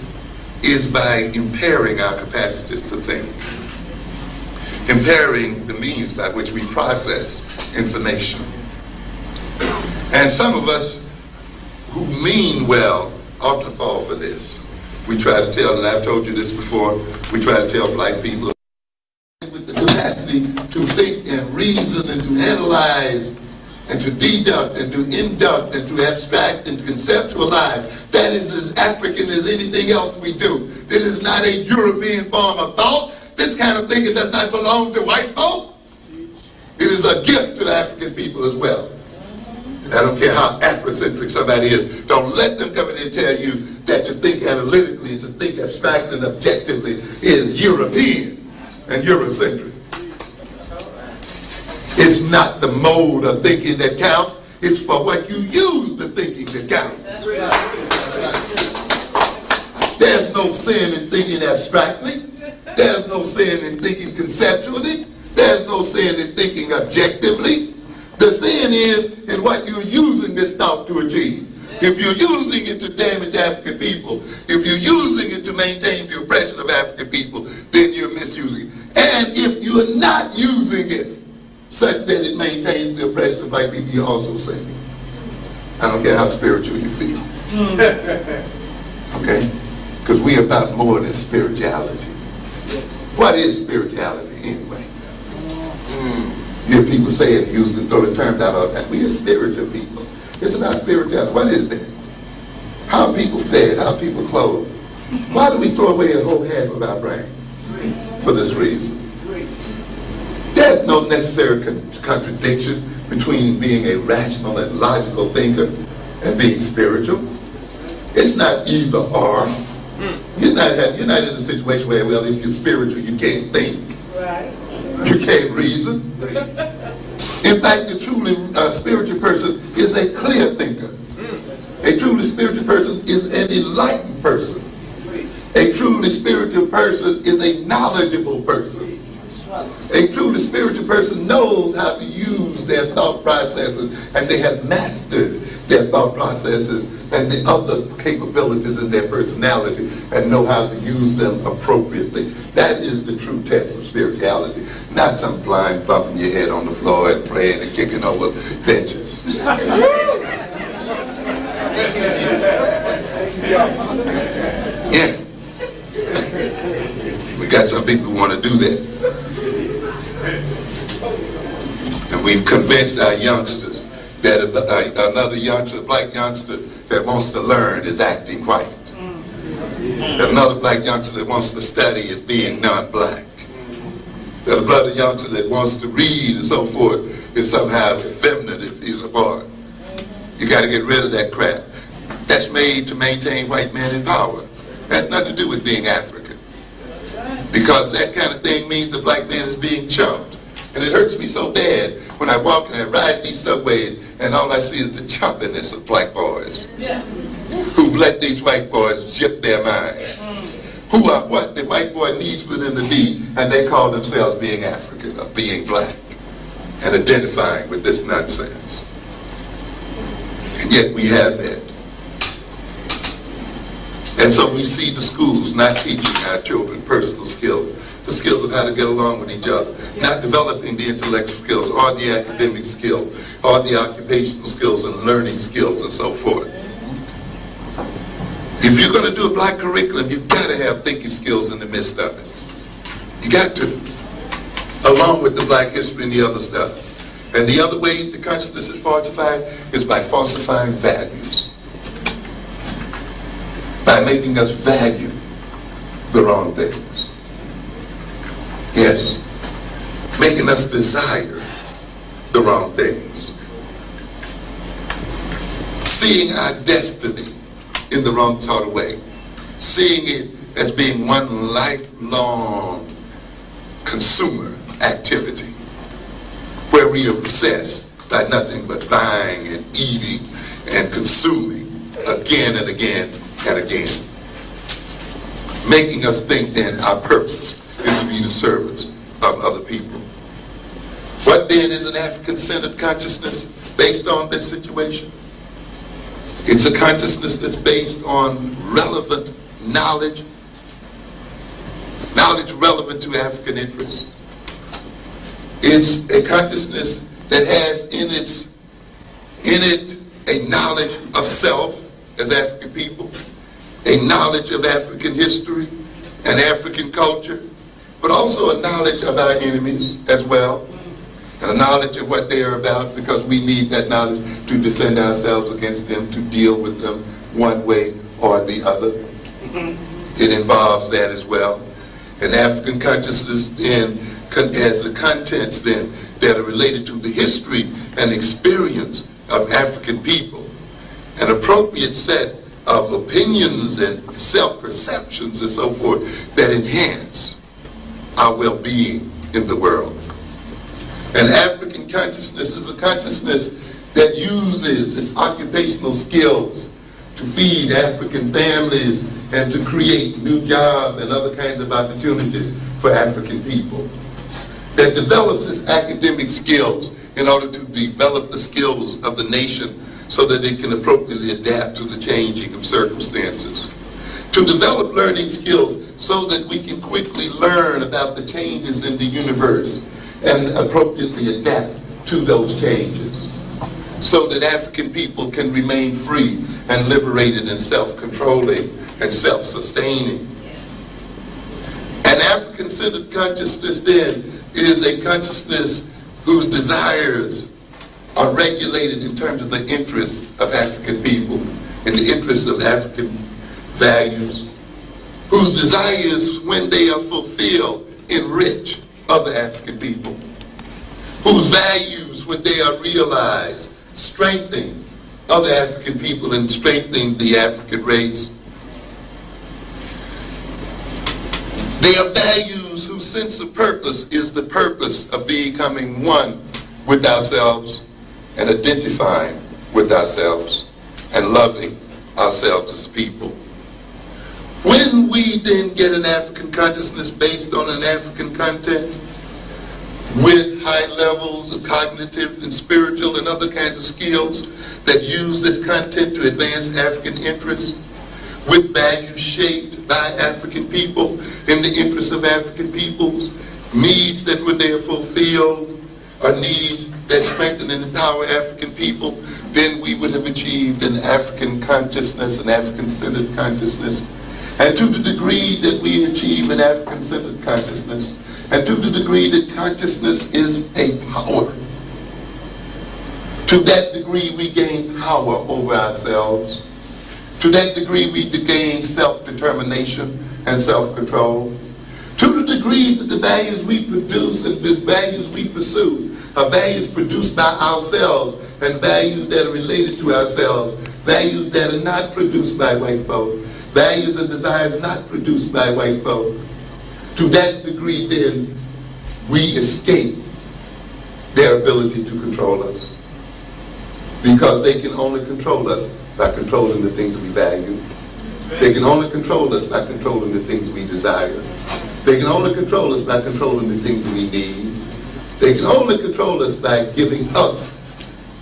is by impairing our capacities to think. Impairing the means by which we process information. And some of us who mean well often fall for this. We try to tell, and I've told you this before, we try to tell black people with the capacity capacity to think and reason and to analyze and to deduct and to induct and to abstract and to conceptualize. That is as African as anything else we do. It is not a European form of thought. This kind of thinking does not belong to white folk. It is a gift to the African people as well. And I don't care how Afrocentric somebody is. Don't let them come in and tell you that to think analytically, to think abstractly and objectively is European and Eurocentric. It's not the mode of thinking that counts. It's for what you use the thinking that counts. There's no sin in thinking abstractly. There's no sin in thinking conceptually. There's no sin in thinking objectively. The sin is in what you're using this thought to achieve. If you're using it to damage African people, if you're using it to maintain the oppression of African people, then you're misusing it. And if you're not using it such that it maintains the oppression of black people, you're also sinning. I don't care how spiritual you feel. Okay? Because we're about more than spirituality. What is spirituality anyway? You hear people say it, use and throw the terms out all the time. We are spiritual people. It's about spirituality. What is that? How are people fed? How are people clothed? Why do we throw away a whole half of our brain? For this reason. There's no necessary contradiction between being a rational and logical thinker and being spiritual. It's not either or. You're not in a situation where, well, if you're spiritual, you can't think. Right. You can't reason. In fact, a truly spiritual person is a clear thinker. A truly spiritual person is an enlightened person. A truly spiritual person is a knowledgeable person. A truly spiritual person knows how to use their thought processes, and they have mastered their thought processes and the other capabilities in their personality and know how to use them appropriately. That is the true test of spirituality, not some blind thumping your head on the floor and praying and kicking over benches. Yeah. We got some people who want to do that. And we've convinced our youngsters that another youngster, a black youngster that wants to learn is acting white. That another black youngster that wants to study is being non-black. That another youngster that wants to read and so forth is somehow effeminate if he's a boy. You got to get rid of that crap. That's made to maintain white men in power. That's nothing to do with being African. Because that kind of thing means the black man is being chumped. And it hurts me so bad when I walk and I ride these subways and all I see is the chumpiness of black boys who've let these white boys jip their minds. Who are what the white boy needs for them to be, and they call themselves being African or being black and identifying with this nonsense. And yet we have that. And so we see the schools not teaching our children personal skills, the skills of how to get along with each other, not developing the intellectual skills or the academic skills or the occupational skills and learning skills and so forth. If you're going to do a black curriculum, you've got to have thinking skills in the midst of it. You got to, along with the black history and the other stuff. And the other way the consciousness is falsified is by falsifying values. By making us value the wrong things. Yes. Making us desire the wrong things. Seeing our destiny in the wrong sort of way. Seeing it as being one lifelong consumer activity where we are obsessed by nothing but buying and eating and consuming again and again and again. Making us think then our purpose is to be the servants of other people. What then is an African-centered consciousness based on this situation? It's a consciousness that's based on relevant knowledge, knowledge relevant to African interests. It's a consciousness that has in it a knowledge of self as African people, a knowledge of African history and African culture, but also a knowledge of our enemies as well, and a knowledge of what they are about, because we need that knowledge to defend ourselves against them, to deal with them one way or the other. It involves that as well. And African consciousness then has the contents then that are related to the history and experience of African people, an appropriate set of opinions and self-perceptions and so forth that enhance our well-being in the world. And African consciousness is a consciousness that uses its occupational skills to feed African families and to create new jobs and other kinds of opportunities for African people. That develops its academic skills in order to develop the skills of the nation so that it can appropriately adapt to the changing of circumstances. To develop learning skills so that we can quickly learn about the changes in the universe and appropriately adapt to those changes, so that African people can remain free and liberated and self-controlling and self-sustaining. An African-centered consciousness then is a consciousness whose desires are regulated in terms of the interests of African people and the interests of African values, whose desires, when they are fulfilled, enrich other African people, whose values, when they are realized, strengthen other African people and strengthen the African race. They are values whose sense of purpose is the purpose of becoming one with ourselves and identifying with ourselves and loving ourselves as people. When we then get an African consciousness based on an African content, with high levels of cognitive and spiritual and other kinds of skills that use this content to advance African interests, with values shaped by African people in the interests of African peoples, needs that when they are fulfilled are needs that strengthen and empower African people, then we would have achieved an African consciousness, an African-centered consciousness. And to the degree that we achieve an African-centered consciousness, and to the degree that consciousness is a power, to that degree we gain power over ourselves. To that degree we gain self-determination and self-control. To the degree that the values we produce and the values we pursue are values produced by ourselves and values that are related to ourselves, values that are not produced by white folk, values and desires not produced by white folk. To that degree, then, we escape their ability to control us, because they can only control us by controlling the things we value. They can only control us by controlling the things we desire. They can only control us by controlling the things we need. They can only control us by giving us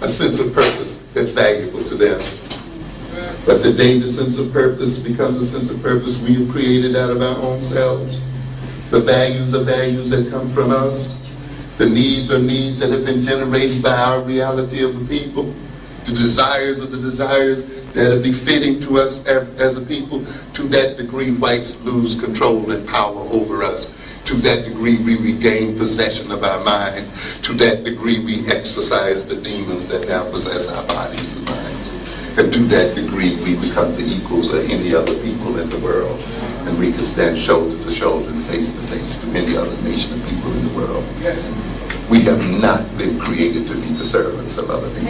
a sense of purpose that's valuable to them. But the day the sense of purpose becomes a sense of purpose we have created out of our own selves, the values are values that come from us. The needs are needs that have been generated by our reality of the people. The desires are the desires that are befitting to us as a people. To that degree, whites lose control and power over us. To that degree, we regain possession of our mind. To that degree, we exorcise the demons that now possess our bodies and minds. And to that degree, we become the equals of any other people in the world. And we can stand shoulder to shoulder and face to face to any other nation of people in the world. We have not been created to be the servants of other people.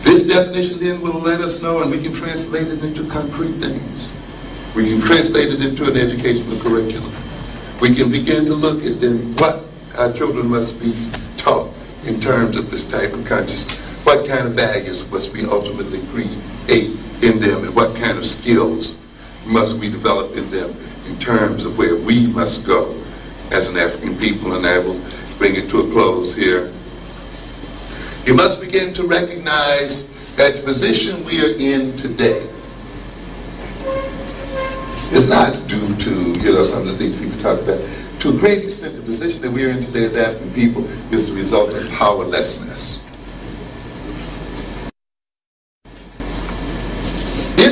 This definition then will let us know, and we can translate it into concrete things. We can translate it into an educational curriculum. We can begin to look at then what our children must be taught in terms of this type of consciousness. What kind of values must we ultimately create in them, and what kind of skills must we develop in them in terms of where we must go as an African people. And I will bring it to a close here. You must begin to recognize that the position we are in today is not due to, some of the things people talk about. To a great extent, the position that we are in today as African people is the result of powerlessness.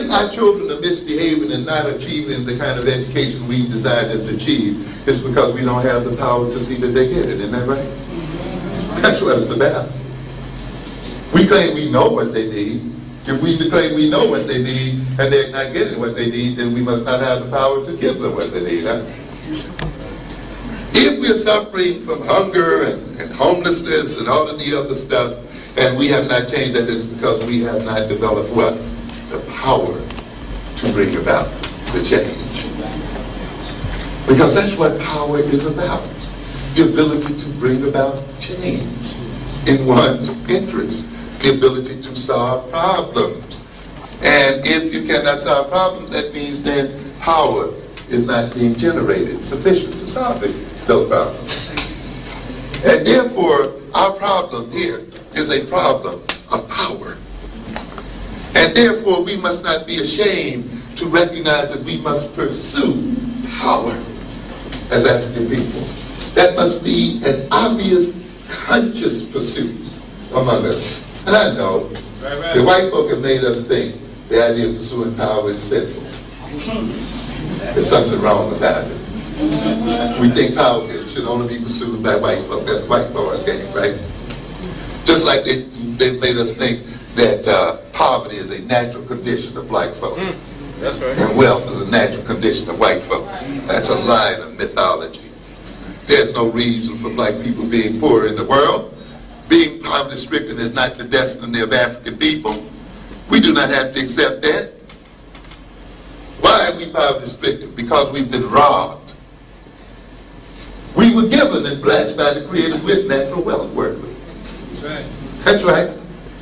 If our children are misbehaving and not achieving the kind of education we desire them to achieve, it's because we don't have the power to see that they get it. Isn't that right? That's what it's about. We claim we know what they need. If we claim we know what they need and they're not getting what they need, then we must not have the power to give them what they need. Huh? If we're suffering from hunger and homelessness and all of the other stuff, and we have not changed that, it's because we have not developed what? The power to bring about the change. Because that's what power is about. The ability to bring about change in one's interest. The ability to solve problems. And if you cannot solve problems, that means then power is not being generated sufficient to solve those problems. And therefore, our problem here is a problem of power. And therefore, we must not be ashamed to recognize that we must pursue power as African people. That must be an obvious, conscious pursuit among us. And I know the white folk have made us think the idea of pursuing power is sinful. There's something wrong about it. We think power should only be pursued by white folk. That's white boys' game, right? Just like they've made us think that poverty is a natural condition of black folk. That's right. And wealth is a natural condition of white folk. That's a lie of mythology. There's no reason for black people being poor in the world. Being poverty-stricken is not the destiny of African people. We do not have to accept that. Why are we poverty-stricken? Because we've been robbed. We were given and blessed by the Creator with natural wealth, weren't we? That's right. That's right.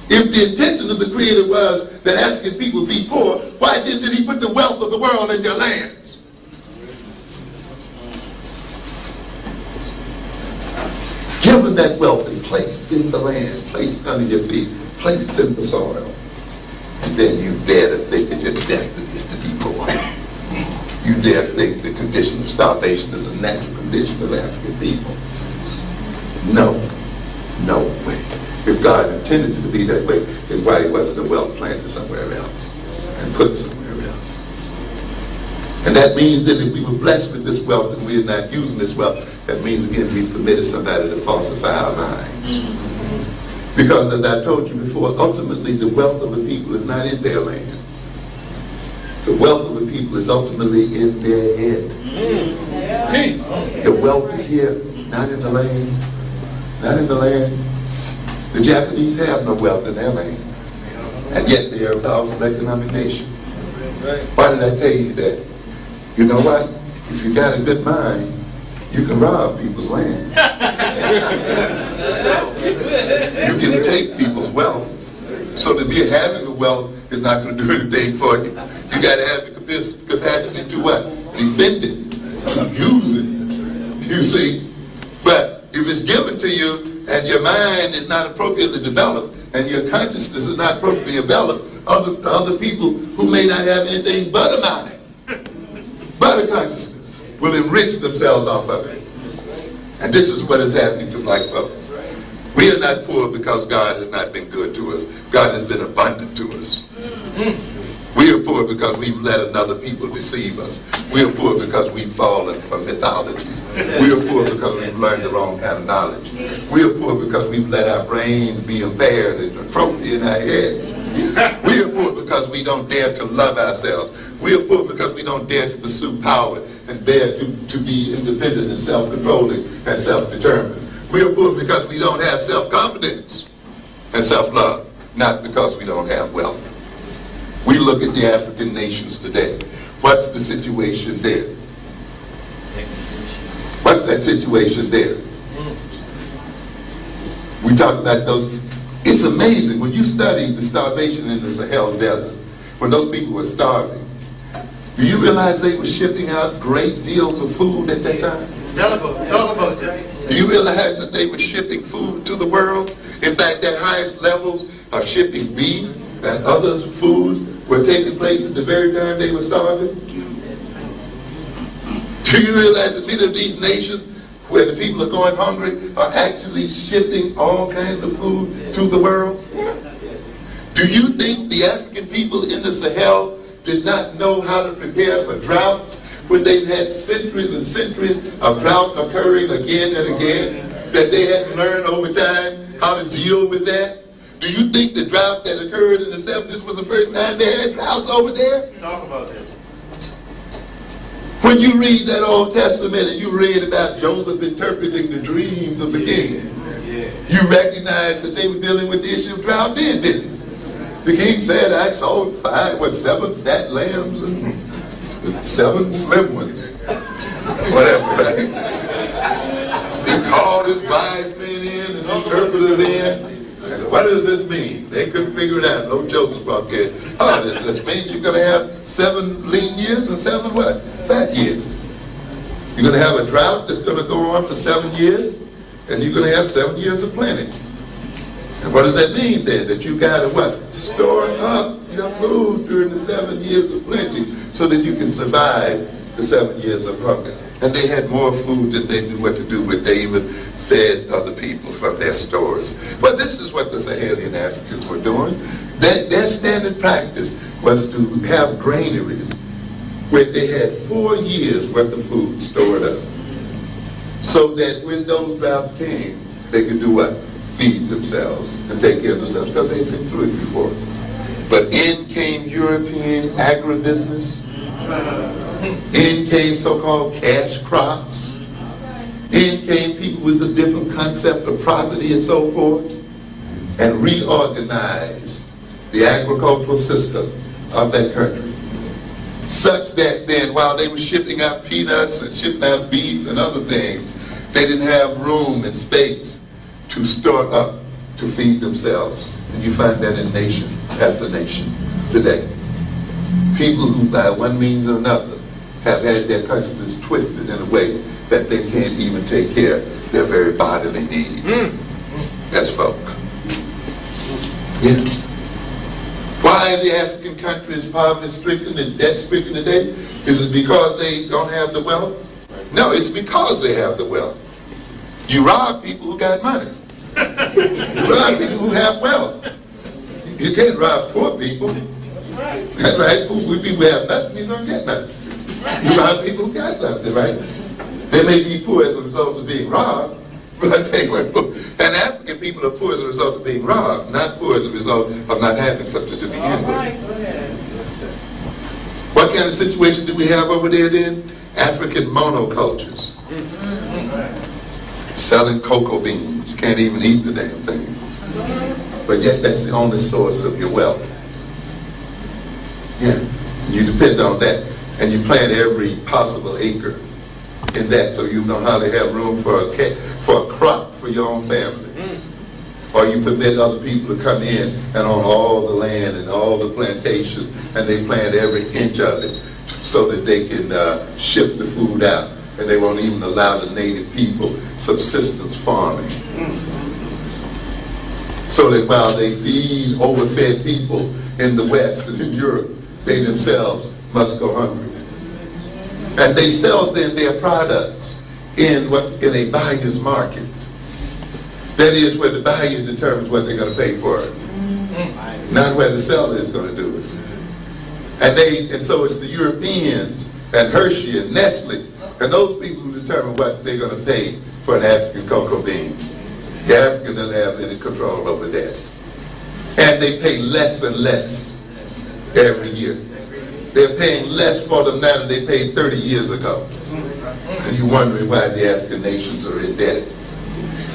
If the intention of the Creator was that African people be poor, why didn't He put the wealth of the world in their lands? Given that wealth and placed in the land, placed under your feet, placed in the soil, and then you dare to think that your destiny is to be poor. You dare to think the condition of starvation is a natural condition of African people. No. No way. If God intended it to be that way, then why wasn't the wealth planted somewhere else and put somewhere else? And that means that if we were blessed with this wealth and we are not using this wealth, that means again we permitted somebody to falsify our minds. Because as I told you before, ultimately the wealth of the people is not in their land. The wealth of the people is ultimately in their head. The wealth is here, not in the land. Not in the land. The Japanese have no wealth in their land. And yet they are a powerful economic nation. Why did I tell you that? You know what? If you got a good mind, you can rob people's land. You can take people's wealth. So the mere having the wealth is not going to do anything for you. You got to have the capacity to what? Defend it. To use it. You see? But if it's given to you and your mind is not appropriately developed and your consciousness is not appropriately developed, other people who may not have anything but a mind, but a consciousness, will enrich themselves off of it. And this is what is happening to black folks. We are not poor because God has not been good to us. God has been abundant to us. We are poor because we've let another people deceive us. We are poor because we've fallen from mythologies. We are poor because we've learned the wrong kind of knowledge. We are poor because we've let our brains be impaired and atrophy in our heads. We are poor because we don't dare to love ourselves. We are poor because we don't dare to pursue power and dare to be independent and self-controlling and self-determined. We are poor because we don't have self-confidence and self-love, not because we don't have wealth. We look at the African nations today. What's the situation there? What's that situation there? We talk about those. It's amazing when you study the starvation in the Sahel Desert, when those people were starving. Do you realize they were shipping out great deals of food at that time? Talk about that. Do you realize that they were shipping food to the world? In fact, their highest levels of shipping beef and other foods were taking place at the very time they were starving? Do you realize that many of these nations where the people are going hungry are actually shipping all kinds of food to the world? Do you think the African people in the Sahel did not know how to prepare for droughts when they've had centuries and centuries of drought occurring again and again, that they hadn't learned over time how to deal with that? Do you think the drought that occurred in the 70s was the first time they had droughts over there? Talk about this. When you read that Old Testament and you read about Joseph interpreting the dreams of the king, you recognize that they were dealing with the issue of drought then, didn't you? The king said, I saw 7 fat lambs and 7 slim ones. Whatever, right? He called his wise men in and interpreters in. I said, what does this mean? They couldn't figure it out. No jokes about that. Oh, this means you're going to have 7 lean years and 7 what? Fat years. You're going to have a drought that's going to go on for 7 years, and you're going to have 7 years of plenty. And what does that mean then? That you got to what? Store up your food during the 7 years of plenty so that you can survive the 7 years of hunger. And they had more food than they knew what to do with. They even fed other people from their stores. But this is what the Sahelian Africans were doing. Their standard practice was to have granaries where they had 4 years worth of food stored up, so that when those droughts came, they could do what? Feed themselves and take care of themselves, because they'd been through it before. But in came European agribusiness. In came so-called cash crops. In came people with a different concept of property and so forth, and reorganized the agricultural system of that country, such that then, while they were shipping out peanuts and shipping out beef and other things, they didn't have room and space to store up to feed themselves. And you find that in nation after nation today. People who, by one means or another, have had their consciousness twisted in a way that they can't even take care of their very bodily needs. That's folk. Yeah. Why are the African countries poverty-stricken and debt-stricken today? Is it because they don't have the wealth? No, it's because they have the wealth. You rob people who got money. You rob people who have wealth. You can't rob poor people. That's right. Poor people who have nothing, you don't get nothing. You rob people who got something, right? They may be poor as a result of being robbed, but I tell you what, and African people are poor as a result of being robbed, not poor as a result of not having something to begin with. What kind of situation do we have over there then? African monocultures. Selling cocoa beans. You can't even eat the damn thing. But yet that's the only source of your wealth. Yeah, you depend on that. And you plant every possible acre in that, so you know how to have room for a crop for your own family. Or you permit other people to come in and own all the land and all the plantations, and they plant every inch of it so that they can ship the food out, and they won't even allow the native people subsistence farming. So that while they feed overfed people in the West and in Europe, they themselves must go hungry. And they sell then their products in a buyer's market. That is where the buyer determines what they're going to pay for it, not where the seller is going to do it. And so it's the Europeans and Hershey and Nestle and those people who determine what they're going to pay for an African cocoa bean. The African doesn't have any control over that. And they pay less and less every year. They're paying less for them now than they paid 30 years ago. And you're wondering why the African nations are in debt.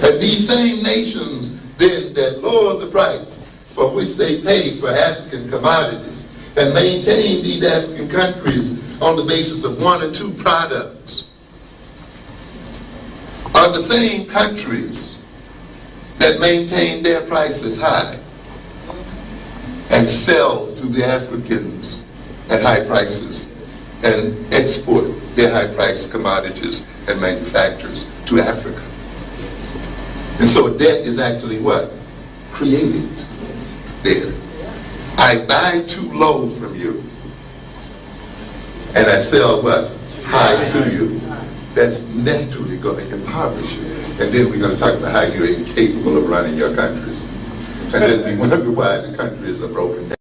And these same nations then that lower the price for which they pay for African commodities and maintain these African countries on the basis of 1 or 2 products are the same countries that maintain their prices high and sell to the Africans at high prices and export their high-priced commodities and manufactures to Africa. And so debt is actually what? Created there. I buy too low from you, and I sell what? High to you. That's naturally going to impoverish you. And then we're going to talk about how you're incapable of running your countries. And then we wonder why the countries are broken down.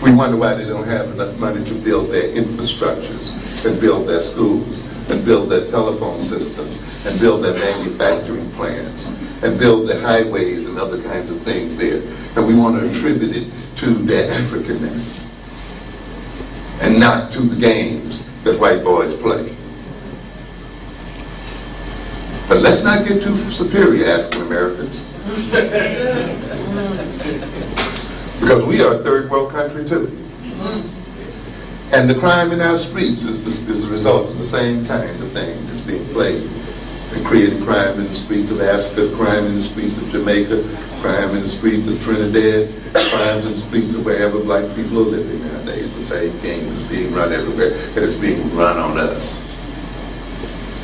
We wonder why they don't have enough money to build their infrastructures and build their schools and build their telephone systems and build their manufacturing plants and build their highways and other kinds of things there. And we want to attribute it to their Africanness and not to the games that white boys play. But let's not get too superior, African Americans. Because we are a third world country too. And the crime in our streets is the result of the same kinds of things that's being played. They're creating crime in the streets of Africa, crime in the streets of Jamaica, crime in the streets of Trinidad, crimes in the streets of wherever black people are living nowadays. The same game is being run everywhere, and it's being run on us.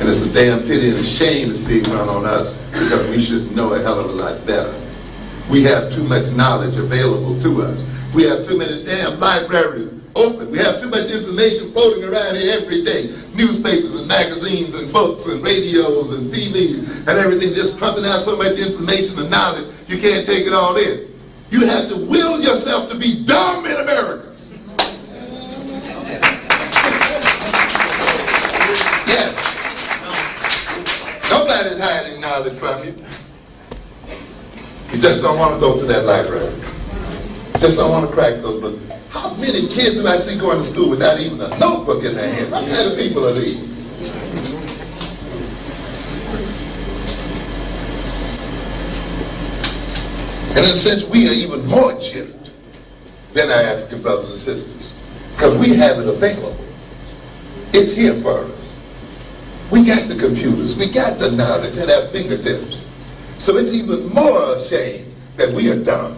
And it's a damn pity and a shame it's being run on us, because we should know a hell of a lot better. We have too much knowledge available to us. We have too many damn libraries open. We have too much information floating around here every day. Newspapers and magazines and books and radios and TVs and everything just pumping out so much information and knowledge you can't take it all in. You have to will yourself to be dumb in America. Yes. Nobody's hiding knowledge from you. You just don't want to go to that library. Just don't want to crack those books. How many kids do I see going to school without even a notebook in their hand? What kind of people are these? And in a sense, we are even more chipped than our African brothers and sisters, because we have it available. It's here for us. We got the computers. We got the knowledge at our fingertips. So it's even more a shame that we are dumb.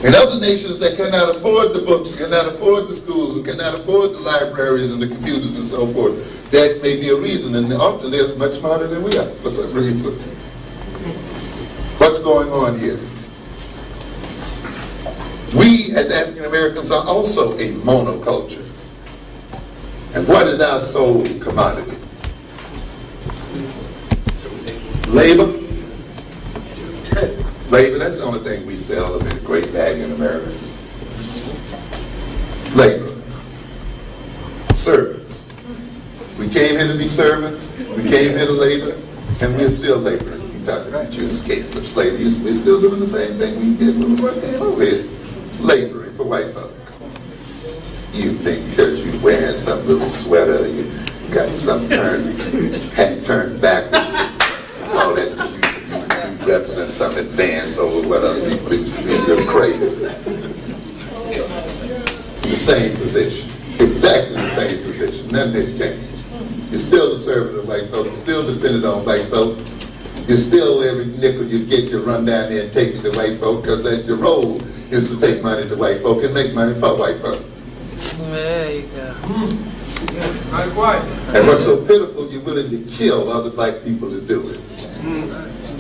In other nations that cannot afford the books, cannot afford the schools, and cannot afford the libraries and the computers and so forth, that may be a reason, and often they're much smarter than we are for some reason. What's going on here? We as African Americans are also a monoculture. And what is our sole commodity? Labor. Labor, that's the only thing we sell of any great value in America. Labor. Servants. We came here to be servants, we came here to labor, and we're still laboring. You're talking about you escaped from slavery. We're still doing the same thing we did when we first came over here. Laboring for white folk. You think because you're wearing some little sweater, you got some hat turned backwards, all that, you represent some advance over what other people used to be. You're crazy. The same position. Exactly the same position. Nothing has changed. You're still a servant of white folks. You're still dependent on white folks. You're still, every nickel you get, you run down there and take it to white folk, because that's your role, is to take money to white folk and make money for white folk. There you go. And what's so pitiful, you're willing to kill other black people to do it.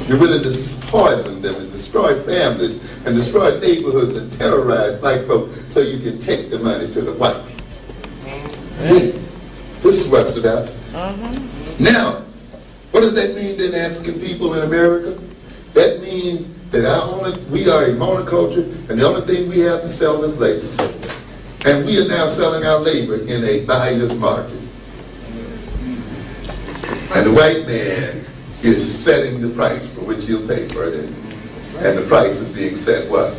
You're willing to poison them and destroy families and destroy neighborhoods and terrorize black folk so you can take the money to the white. This is what's about. Now, what does that mean to African people in America? That means that we are a monoculture, and the only thing we have to sell is labor. And we are now selling our labor in a buyer's market. And the white man is setting the price for which he'll pay for it. And the price is being set what?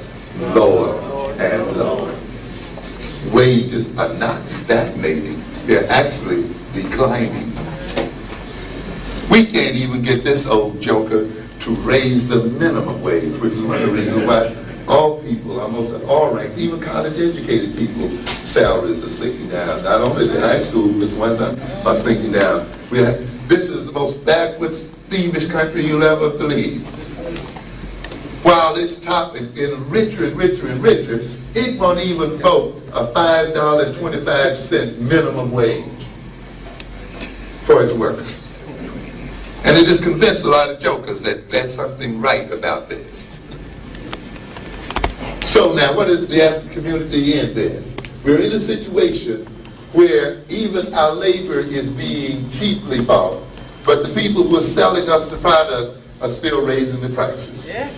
Lower and lower. Wages are not stagnating. They're actually declining. We can't even get this old joker to raise the minimum wage, which is one of the reasons why all people, almost at all ranks, even college-educated people, salaries are sinking down. Not only the high school, but the ones are sinking down. This is the most backwards, thievish country you'll ever believe. While it's top and getting richer and richer and richer, it won't even vote a $5.25 minimum wage for its workers. And it has convinced a lot of jokers that there's something right about this. So now, what is the African community in then? We're in a situation where even our labor is being cheaply bought, but the people who are selling us the product are still raising the prices. Yeah.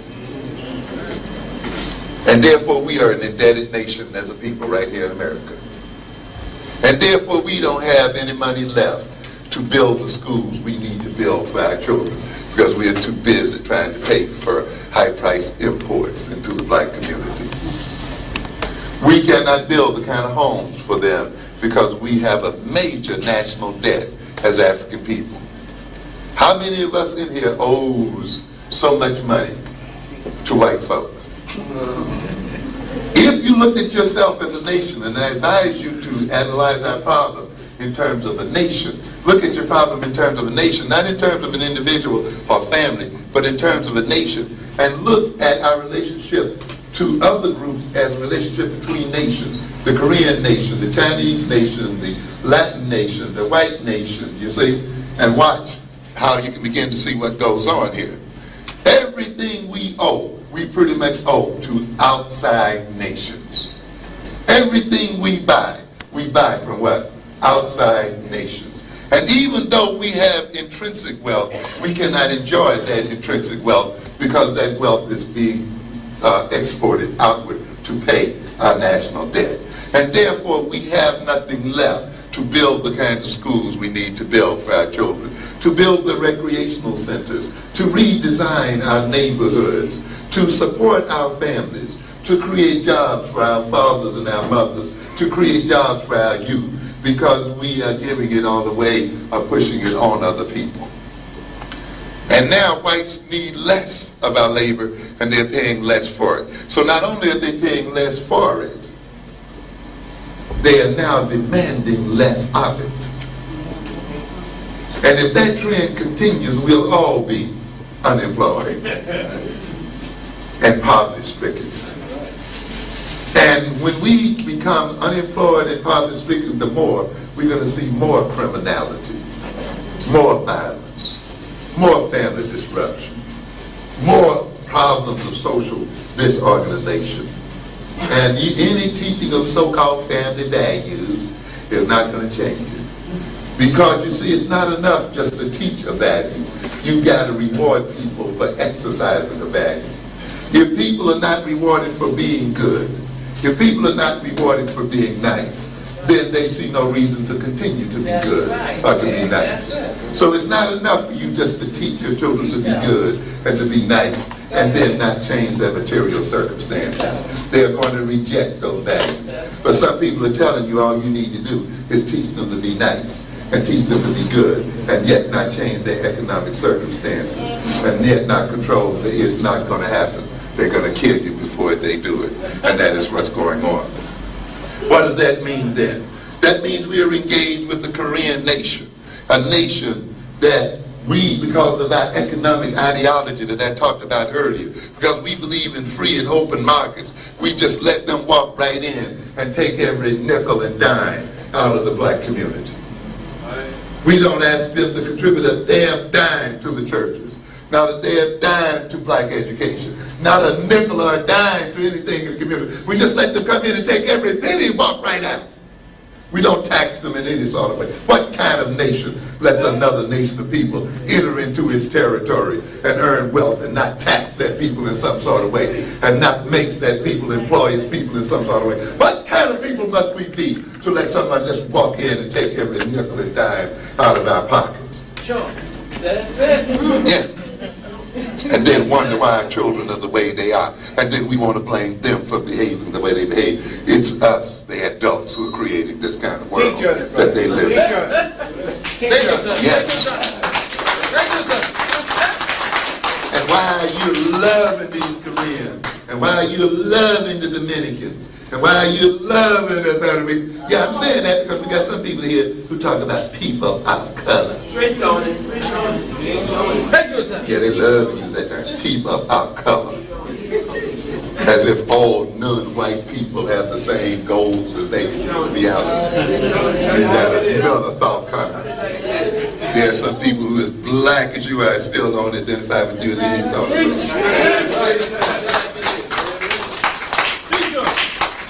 And therefore we are an indebted nation as a people right here in America. And therefore we don't have any money left to build the schools we need to build for our children, because we are too busy trying to pay for high-priced imports into the black community. We cannot build the kind of homes for them because we have a major national debt as African people. How many of us in here owes so much money to white folk? If you look at yourself as a nation, and I advise you to analyze our problem in terms of a nation, look at your problem in terms of a nation, not in terms of an individual or family, but in terms of a nation, and look at our relationship to other groups as a relationship between nations. The Korean nation, the Chinese nation, the Latin nation, the white nation, you see, and watch how you can begin to see what goes on here. Everything we owe, we pretty much owe to outside nations. Everything we buy from what? Outside nations. And even though we have intrinsic wealth, we cannot enjoy that intrinsic wealth because that wealth is being exported outward to pay our national debt. And therefore we have nothing left to build the kinds of schools we need to build for our children, to build the recreational centers, to redesign our neighborhoods, to support our families, to create jobs for our fathers and our mothers, to create jobs for our youth, because we are giving it all away or pushing it on other people. And now whites need less of our labor and they're paying less for it. So not only are they paying less for it, they are now demanding less of it. And if that trend continues, we'll all be unemployed and poverty-stricken. And when we become unemployed and poverty-stricken, the more we're going to see more criminality, more violence, more family disruption, more problems of social disorganization. And any teaching of so-called family values is not going to change it. Because you see, it's not enough just to teach a value. You've got to reward people for exercising a value. If people are not rewarded for being good, if people are not rewarded for being nice, then they see no reason to continue to be good or to be nice. So it's not enough for you just to teach your children to be good and to be nice and then not change their material circumstances. They're going to reject those values. But some people are telling you all you need to do is teach them to be nice and teach them to be good and yet not change their economic circumstances and yet not control that it's not going to happen. They're going to kill you before they do it. And that is what's going on. What does that mean then? That means we are engaged with the Korean nation, a nation that we, because of our economic ideology that I talked about earlier, because we believe in free and open markets, we just let them walk right in and take every nickel and dime out of the black community. We don't ask them to contribute a damn dime to the churches, not a damn dime to black education, not a nickel or a dime to anything in the community. We just let them come in and take every penny and walk right out. We don't tax them in any sort of way. What kind of nation lets another nation of people enter into its territory and earn wealth and not tax that people in some sort of way and not makes that people employ its people in some sort of way? What kind of people must we be to let someone just walk in and take every nickel and dime out of our pockets? Sure. That's it. Yes. And then wonder why our children are the way they are. And then we want to blame them for behaving the way they behave. It's us, the adults, who are creating this kind of world that they live in. Yes. And why are you loving these Koreans? And why are you loving the Dominicans? And why are you loving the Puerto Ricans? Yeah, I'm saying that because we got some people here who talk about people of color. Yeah, they love to use that term, people of color. As if all non-white people have the same goals as they be out there. That's another thought coming. There are some people who are as black as you are still don't identify with you in any sort of way.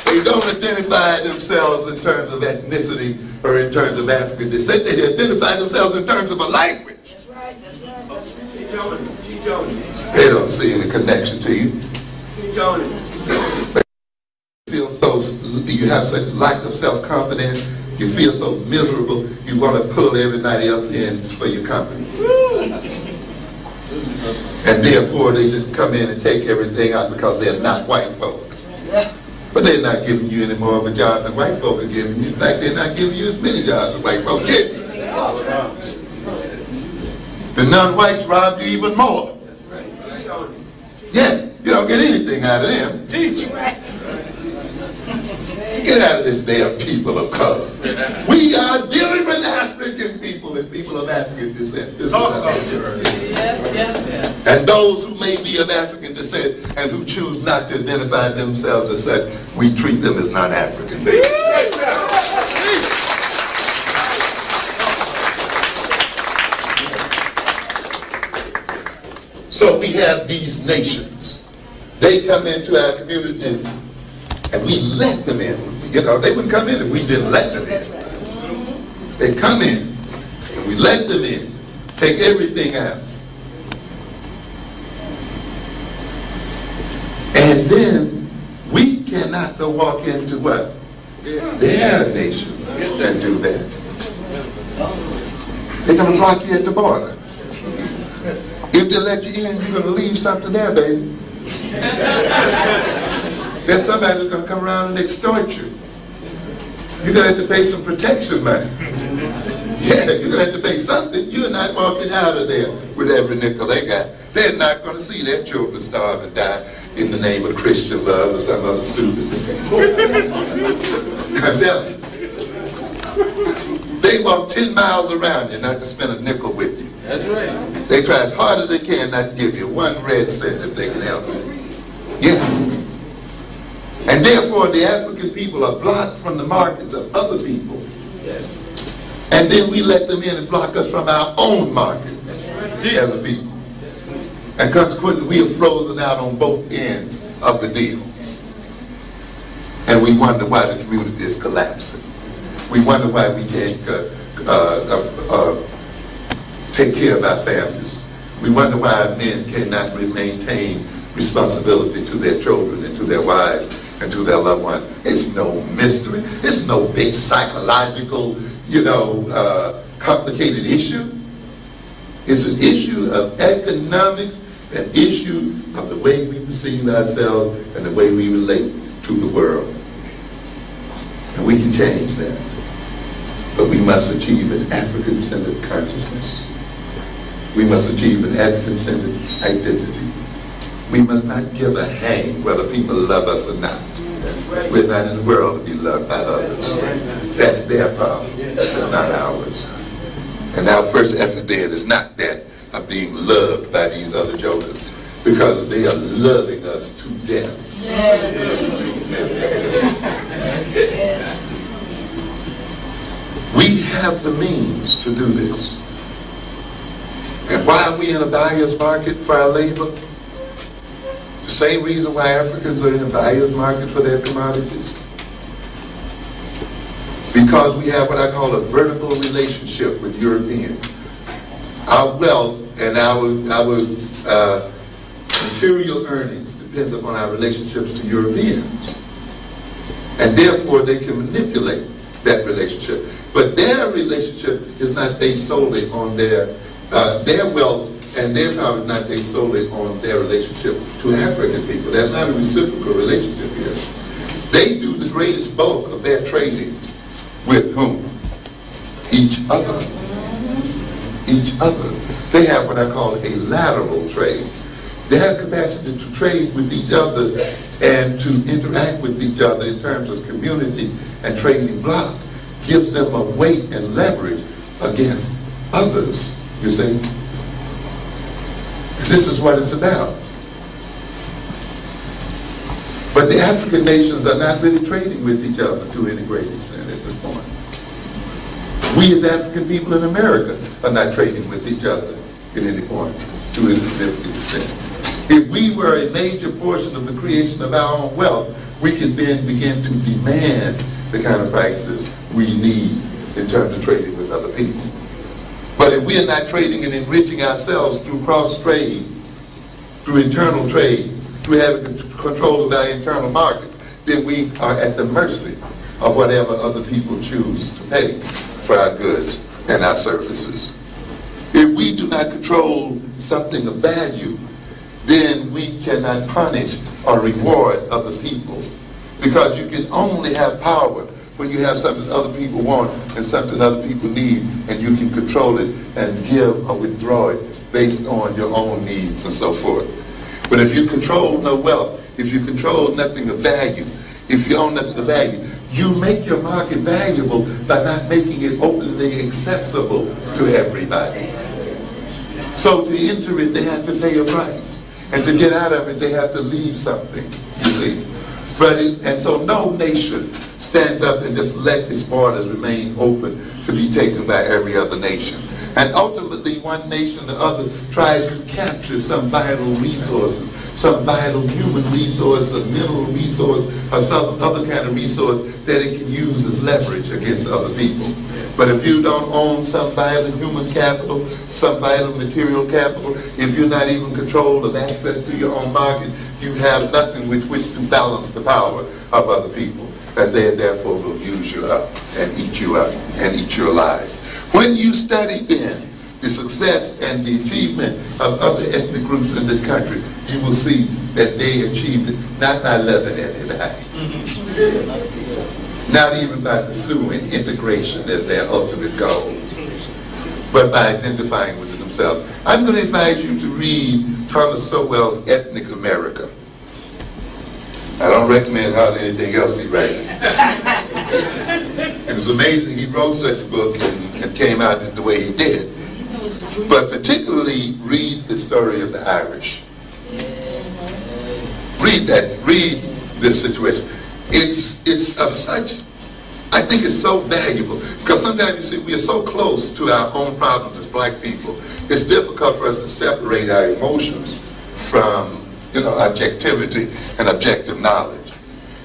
They don't identify themselves in terms of ethnicity or in terms of African descent. They identify themselves in terms of a language. That's right. They don't see any connection to you. you have such lack of self-confidence, you feel so miserable, you want to pull everybody else in for your company. And therefore they just come in and take everything out because they're not white folk. But they're not giving you any more of a job than white folk are giving you. In fact, they're not giving you as many jobs as white folk give you. The non-whites robbed you even more. Yeah, you don't get anything out of them. Teach. Get out of this damn people of color. We are dealing with African people and people of African descent. This yes. And those who may be of African descent and who choose not to identify themselves as such, we treat them as non-African. So we have these nations. They come into our communities and we let them in. You know, they wouldn't come in if we didn't let them in. They come in and we let them in. Take everything out. And then we cannot go walk into what? Their nation and do that. They're going to block you at the border. If they let you in, you're going to leave something there, baby. There's somebody who's going to come around and extort you. You're going to have to pay some protection money. Yeah, you're going to have to pay something. You're not walking out of there with every nickel they got. They're not going to see their children starve and die in the name of Christian love or some other stupid thing. I'm telling you. They walk 10 miles around you not to spend a nickel with you. That's right. They try as hard as they can not to give you one red cent if they can help it. Yeah. And therefore the African people are blocked from the markets of other people. Yes. And then we let them in and block us from our own market as a people. And consequently we are frozen out on both ends of the deal. And we wonder why the community is collapsing. We wonder why we can't take care of our families. We wonder why our men cannot maintain responsibility to their children and to their wives and to their loved ones. It's no mystery. It's no big psychological, complicated issue. It's an issue of economics, an issue of the way we perceive ourselves and the way we relate to the world. And we can change that. But we must achieve an African-centered consciousness. We must achieve an African-centered identity. We must not give a hang whether people love us or not. We're not in the world to be loved by others. That's their problem. That's not ours. And our first effort there is not that of being loved by these other jokers, because they are loving us to death. Yes. We have the means to do this. And why are we in a buyer's market for our labor? The same reason why Africans are in a buyer's market for their commodities. Because we have what I call a vertical relationship with Europeans. Our wealth and our material earnings depends upon our relationships to Europeans. And therefore they can manipulate that relationship. But their relationship is not based solely on their wealth, and their power is not based solely on their relationship to African people. There's not a reciprocal relationship here. They do the greatest bulk of their trading with whom? Each other. Each other. They have what I call a lateral trade. They have capacity to trade with each other and to interact with each other in terms of community and trading block. Gives them a weight and leverage against others, you see. This is what it's about. But the African nations are not really trading with each other to any great extent at this point. We as African people in America are not trading with each other at any point to any significant extent. If we were a major portion of the creation of our own wealth, we could then begin to demand the kind of prices we need in terms of trading with other people. But if we are not trading and enriching ourselves through cross-trade, through internal trade, through having control of our internal markets, then we are at the mercy of whatever other people choose to pay for our goods and our services. If we do not control something of value, then we cannot punish or reward other people, because you can only have power when you have something other people want and something other people need, and you can control it and give or withdraw it based on your own needs and so forth. But if you control no wealth, if you control nothing of value, if you own nothing of value, you make your market valuable by not making it openly accessible to everybody. So to enter it, they have to pay a price. And to get out of it, they have to leave something, you see. And so no nation stands up and just let its borders remain open to be taken by every other nation. And ultimately, one nation or the other tries to capture some vital resources, some vital human resource, a mineral resource, or some other kind of resource that it can use as leverage against other people. But if you don't own some vital human capital, some vital material capital, if you're not even controlled of access to your own market, you have nothing with which to balance the power of other people. And they therefore will use you up and eat you up and eat you alive. When you study then the success and the achievement of other ethnic groups in this country, you will see that they achieved it not by loving anybody, not even by pursuing integration as their ultimate goal, but by identifying with it themselves. I'm going to advise you to read Thomas Sowell's Ethnic America. I don't recommend hardly anything else he writes. It was amazing he wrote such a book and came out the way he did. But particularly read the story of the Irish. Read that. Read this situation. It's of such, I think it's so valuable, because sometimes you see we are so close to our own problems as black people. It's difficult for us to separate our emotions from, objectivity and objective knowledge.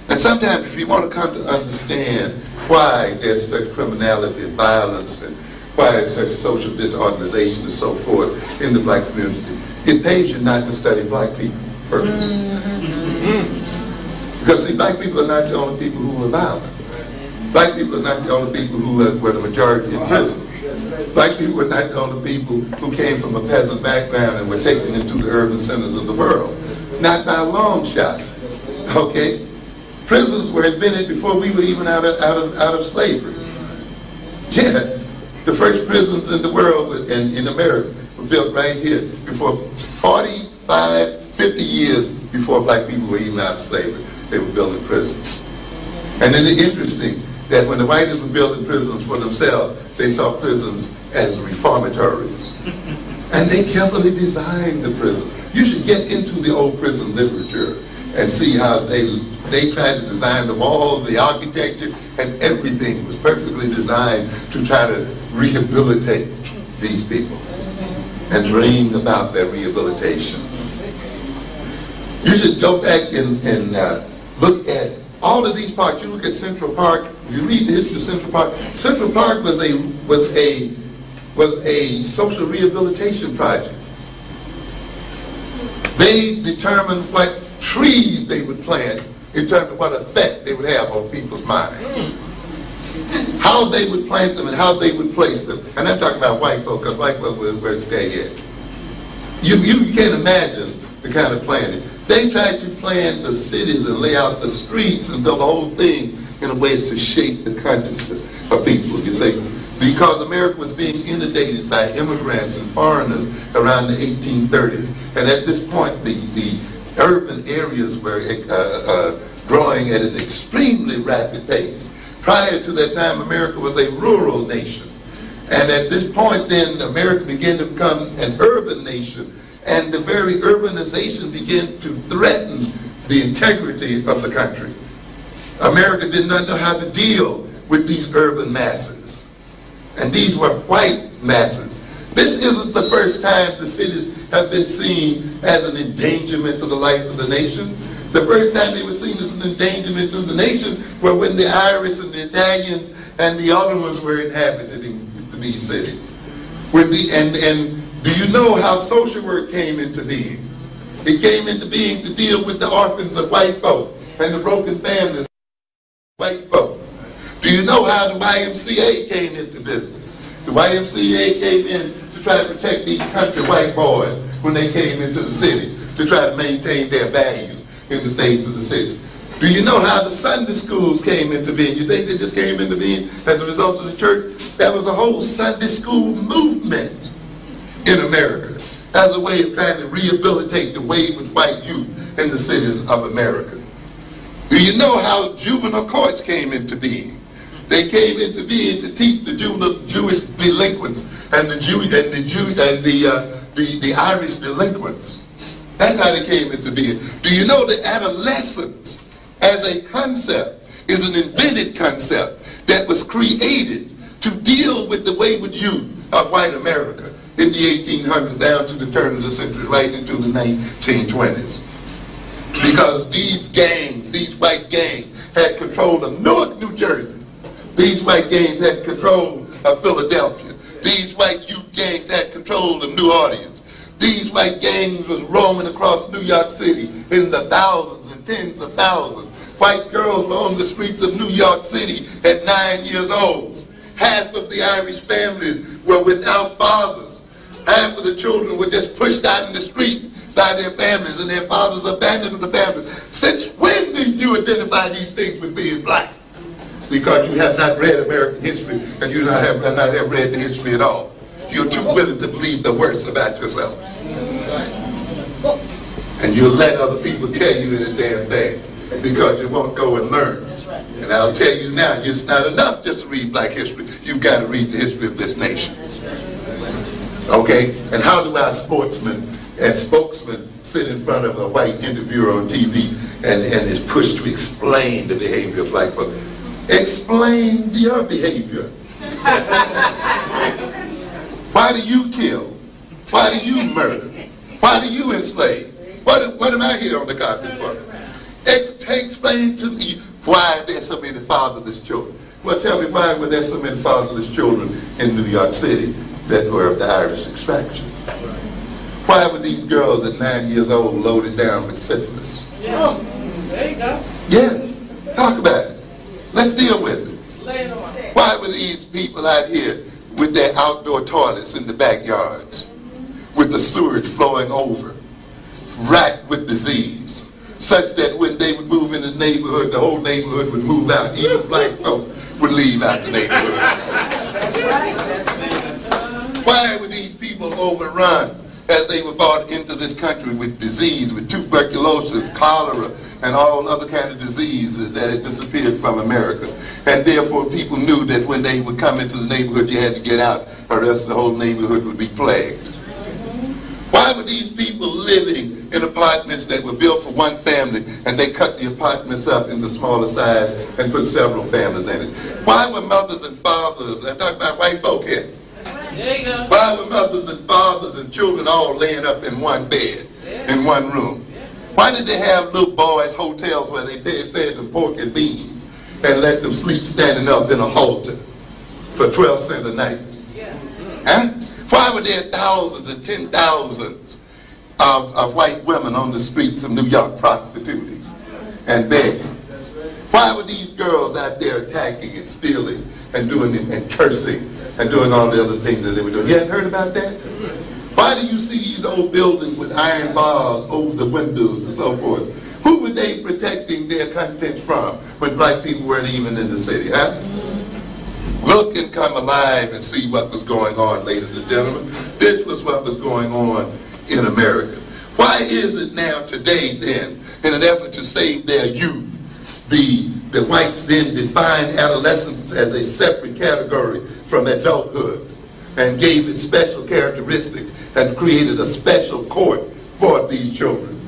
And sometimes if you want to come to understand why there's such criminality and violence and why there's such social disorganization and so forth in the black community, it pays you not to study black people first. Because see, black people are not the only people who are violent. Black people are not the only people who were the majority in prison. Black people were not the only people who came from a peasant background and were taken into the urban centers of the world. Not by a long shot. Okay? Prisons were invented before we were even out of slavery. Yeah. The first prisons in the world in America were built right here before 45, 50 years before black people were even out of slavery. They were building prisons. And then it's interesting that when the whites were building prisons for themselves, they saw prisons as reformatories. And they carefully designed the prisons. You should get into the old prison literature and see how they tried to design the walls, the architecture, and everything was perfectly designed to try to rehabilitate these people and bring about their rehabilitation. You should go back and look at all of these parks. You look at Central Park. If you read the history of Central Park was a social rehabilitation project. They determined what trees they would plant in terms of what effect they would have on people's minds. How they would plant them and how they would place them. And I'm talking about white folk, because white folk were today at. You can't imagine the kind of planning. They tried to plan the cities and lay out the streets and build the whole thing in a way to shape the consciousness of people, you see. Because America was being inundated by immigrants and foreigners around the 1830s. And at this point, the urban areas were growing at an extremely rapid pace. Prior to that time, America was a rural nation. And at this point then, America began to become an urban nation. And the very urbanization began to threaten the integrity of the country. America did not know how to deal with these urban masses. And these were white masses. This isn't the first time the cities have been seen as an endangerment to the life of the nation. The first time they were seen as an endangerment to the nation were when the Irish and the Italians and the other ones were inhabiting these cities. And do you know how social work came into being? It came into being to deal with the orphans of white folk and the broken families of white folk. Do you know how the YMCA came into business? The YMCA came in to try to protect these country white boys when they came into the city, to try to maintain their value in the face of the city. Do you know how the Sunday schools came into being? You think they just came into being as a result of the church? There was a whole Sunday school movement in America as a way of trying to rehabilitate the wayward white youth in the cities of America. Do you know how juvenile courts came into being? They came into being to teach the Jewish delinquents and the Irish delinquents. That's how they came into being. Do you know that adolescence as a concept is an invented concept that was created to deal with the wayward youth of white America in the 1800s down to the turn of the century, right into the 1920s? Because these gangs, these white gangs, had control of Newark, New Jersey. These white gangs had control of Philadelphia. These white youth gangs had control of New Orleans. These white gangs was roaming across New York City in the thousands and tens of thousands. White girls were on the streets of New York City at 9 years old. Half of the Irish families were without fathers. Half of the children were just pushed out in the streets by their families, and their fathers abandoned the families. Since when did you identify these things with being black? Because you have not read American history, and you have not read the history at all. You're too willing to believe the worst about yourself. And you'll let other people tell you any damn thing because you won't go and learn. And I'll tell you now, it's not enough just to read black history. You've got to read the history of this nation. Okay? And how do our sportsmen and spokesmen sit in front of a white interviewer on TV and is pushed to explain the behavior of black folks? Explain your behavior. Why do you kill? Why do you murder? Why do you enslave? What am I here on the carpet for? Explain to me why there's so many fatherless children. Well, tell me, why were there so many fatherless children in New York City that were of the Irish extraction? Why were these girls at 9 years old loaded down with syphilis? Oh, there you go. Yeah, talk about it. Let's deal with it. Lay it on. Why were these people out here with their outdoor toilets in the backyards, with the sewage flowing over, racked with disease, such that when they would move in the neighborhood, the whole neighborhood would move out. Even black folk would leave out the neighborhood. That's right. Why were these people overrun as they were brought into this country with disease, with tuberculosis, cholera, and all other kind of diseases that had disappeared from America? And therefore people knew that when they would come into the neighborhood, you had to get out, or else the whole neighborhood would be plagued. Why were these people living in apartments that were built for one family, and they cut the apartments up into smaller size and put several families in it? Why were mothers and fathers, I'm talking about white folk here, There you go. why were mothers and fathers and children all laying up in one bed, in one room? Why did they have little boys' hotels where they fed them pork and beans and let them sleep standing up in a halter for 12 cents a night? Huh? Why were there thousands and 10,000s of white women on the streets of New York prostituting and begging? Why were these girls out there attacking and stealing and doing and cursing and doing all the other things that they were doing? You hadn't heard about that? Why do you see these old buildings with iron bars over the windows and so forth? Who were they protecting their contents from when black people weren't even in the city, huh? Look and come alive and see what was going on, ladies and gentlemen. This was what was going on in America. Why is it now today then, in an effort to save their youth, the whites then defined adolescence as a separate category from adulthood and gave it special characteristics and created a special court for these children?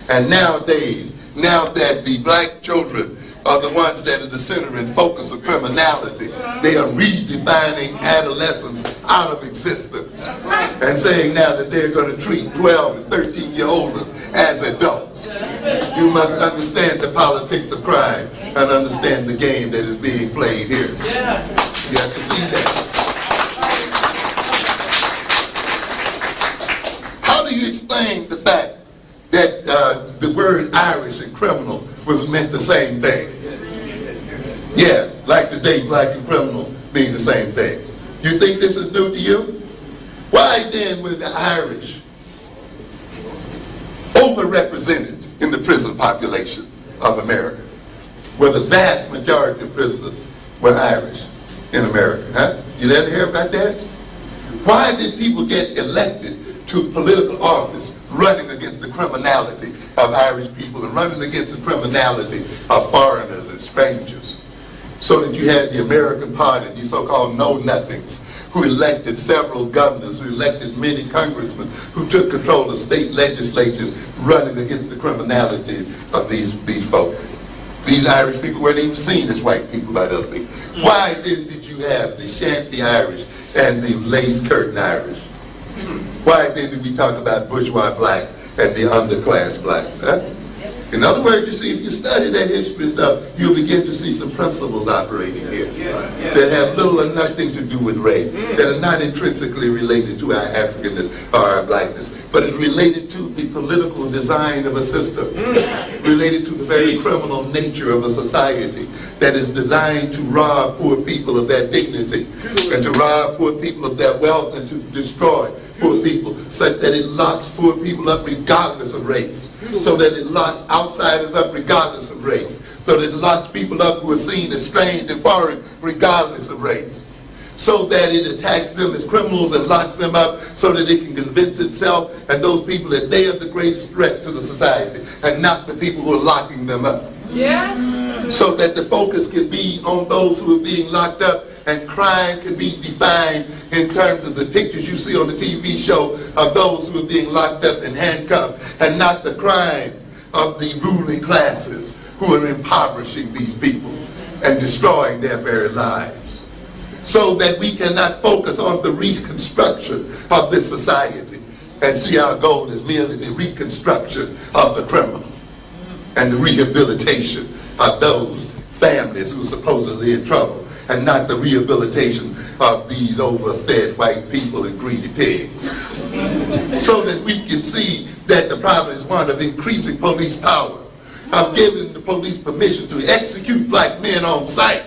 And nowadays, now that the black children are the ones that are the center and focus of criminality, they are redefining adolescence out of existence and saying now that they're going to treat 12 and 13-year-olds as adults. You must understand the politics of crime and understand the game that is being played here. You have to see that. How do you explain the fact that the word Irish and criminal was meant the same thing. Yeah, like today, black and criminal mean the same thing. You think this is new to you? Why then were the Irish overrepresented in the prison population of America, where the vast majority of prisoners were Irish in America? Huh? You didn't hear about that? Why did people get elected to political office running against the criminality of Irish people and running against the criminality of foreigners and strangers? So that you had the American Party, these so-called know-nothings, who elected several governors, who elected many congressmen, who took control of state legislatures running against the criminality of these folk. These Irish people weren't even seen as white people by other people. Why then did you have the shanty Irish and the lace curtain Irish? Why then did we talk about bourgeois blacks and the underclass blacks? Huh? In other words, you see, if you study that history stuff, you'll begin to see some principles operating here that have little or nothing to do with race, that are not intrinsically related to our Africanness or our blackness, but it's related to the political design of a system, related to the very criminal nature of a society that is designed to rob poor people of their dignity and to rob poor people of their wealth and to destroy poor people, such that it locks poor people up regardless of race, so that it locks outsiders up regardless of race, so that it locks people up who are seen as strange and foreign regardless of race, so that it attacks them as criminals and locks them up so that it can convince itself and those people that they are the greatest threat to the society and not the people who are locking them up. Yes. So that the focus can be on those who are being locked up, and crime can be defined in terms of the pictures you see on the TV show of those who are being locked up and handcuffed, and not the crime of the ruling classes who are impoverishing these people and destroying their very lives. So that we cannot focus on the reconstruction of this society and see our goal is merely the reconstruction of the criminal and the rehabilitation of those families who are supposedly in trouble, and not the rehabilitation of these overfed white people and greedy pigs. So that we can see that the problem is one of increasing police power, of giving the police permission to execute black men on sight,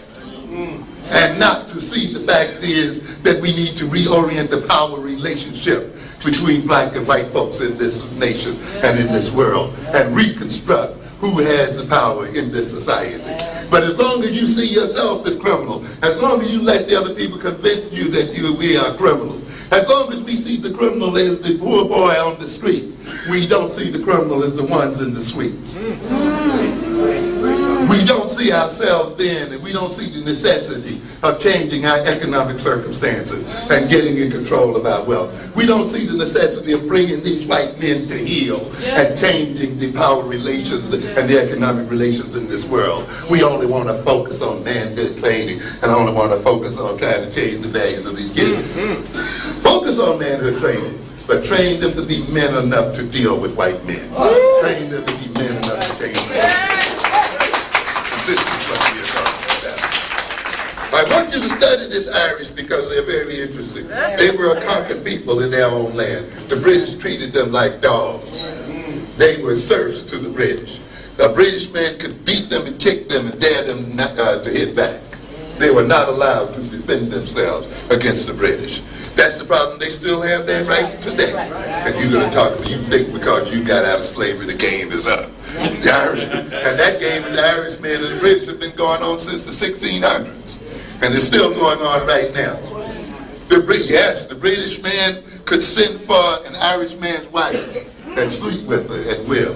and not to see the fact is that we need to reorient the power relationship between black and white folks in this nation and in this world, and reconstruct who has the power in this society. But as long as you see yourself as criminal, as long as you let the other people convince you that we are criminals, as long as we see the criminal as the poor boy on the street, we don't see the criminal as the ones in the suites. We don't see ourselves then, and we don't see the necessity of changing our economic circumstances and getting in control of our wealth. We don't see the necessity of bringing these white men to heel and changing the power relations and the economic relations in this world. We only want to focus on manhood training and only want to focus on trying to change the values of these kids. Focus on manhood training, but train them to be men enough to deal with white men. Train them to be men enough to change them. This is what we are talking about. I want you to study this Irish because they're very interesting. They were a conquered people in their own land. The British treated them like dogs. They were serfs to the British. A British man could beat them and kick them and dare them not, to hit back. They were not allowed to defend themselves against the British. That's the problem they still have there right today. And you're going to talk, you think because you got out of slavery, the game is up. The Irish, and that game of the Irishmen and the British have been going on since the 1600s. And it's still going on right now. Yes, the British man could send for an Irish man's wife and sleep with her at will.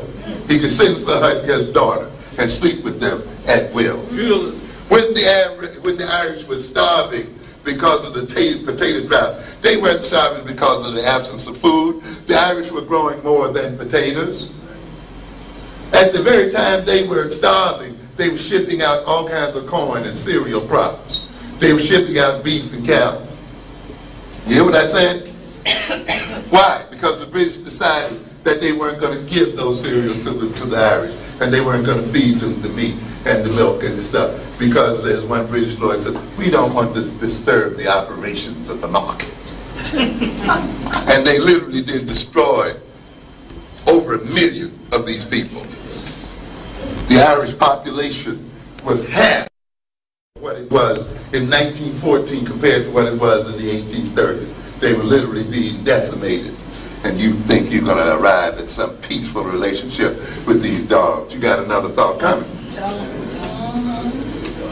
He could send for his daughter and sleep with them at will. When the Irish were starving because of the potato drought, they weren't starving because of the absence of food. The Irish were growing more than potatoes. At the very time they were starving, they were shipping out all kinds of corn and cereal crops. They were shipping out beef and cattle. You hear what I said? Why? Because the British decided that they weren't going to give those cereals to the Irish, and they weren't going to feed them the meat and the milk and the stuff, because as one British lawyer said, we don't want to disturb the operations of the market. And they literally did destroy over 1 million of these people. The Irish population was half what it was in 1914 compared to what it was in the 1830s. They were literally being decimated. And you think you're going to arrive at some peaceful relationship with these dogs. You got another thought coming.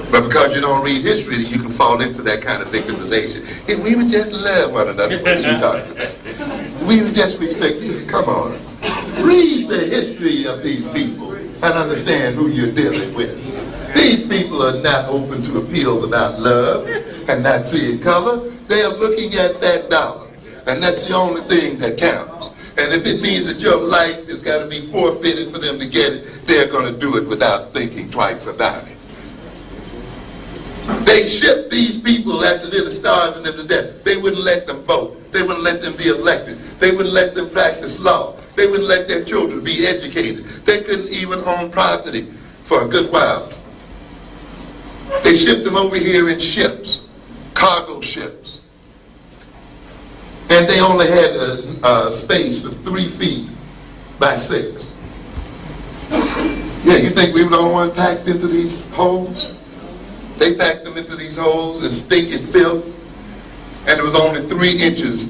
But because you don't read history, you can fall into that kind of victimization. And we would just love one another. What are you talking about? We would just respect you. Come on. Read the history of these people and understand who you're dealing with. These people are not open to appeals about love and not seeing color. They are looking at that dollar. And that's the only thing that counts. And if it means that your life has got to be forfeited for them to get it, they're going to do it without thinking twice about it. They shipped these people after they were starving them to death. They wouldn't let them vote. They wouldn't let them be elected. They wouldn't let them practice law. They wouldn't let their children be educated. They couldn't even own property for a good while. They shipped them over here in ships, cargo ships. And they only had a space of 3 feet by 6. Yeah, you think we were the only one packed into these holes? They packed them into these holes and stinking filth. And there was only 3 inches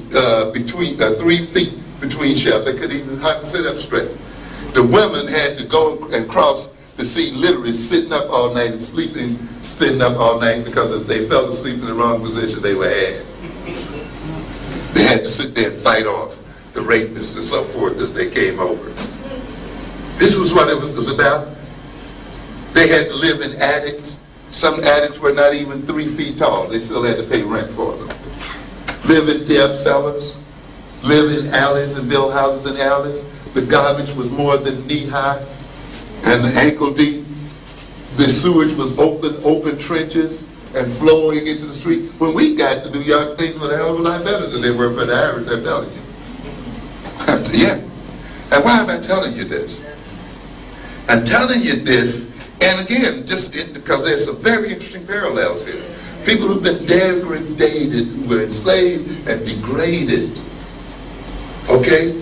between 3 feet between ships. They couldn't even sit up straight. The women had to go and cross the sea, literally sitting up all night and sitting up all night, because if they fell asleep in the wrong position, they were had. They had to sit there and fight off the rapists and so forth as they came over. This was what it was about. They had to live in attics. Some attics were not even 3 feet tall. They still had to pay rent for them. Live in depth cellars. Live in alleys and build houses in alleys. The garbage was more than knee high and ankle deep. The sewage was open trenches and flowing into the street. When we got to New York, things were a hell of a lot better than they were for the Irish, I'm telling you. Yeah. And why am I telling you this? I'm telling you this, and again, just because there's some very interesting parallels here. People who've been degraded, who were enslaved and degraded. Okay?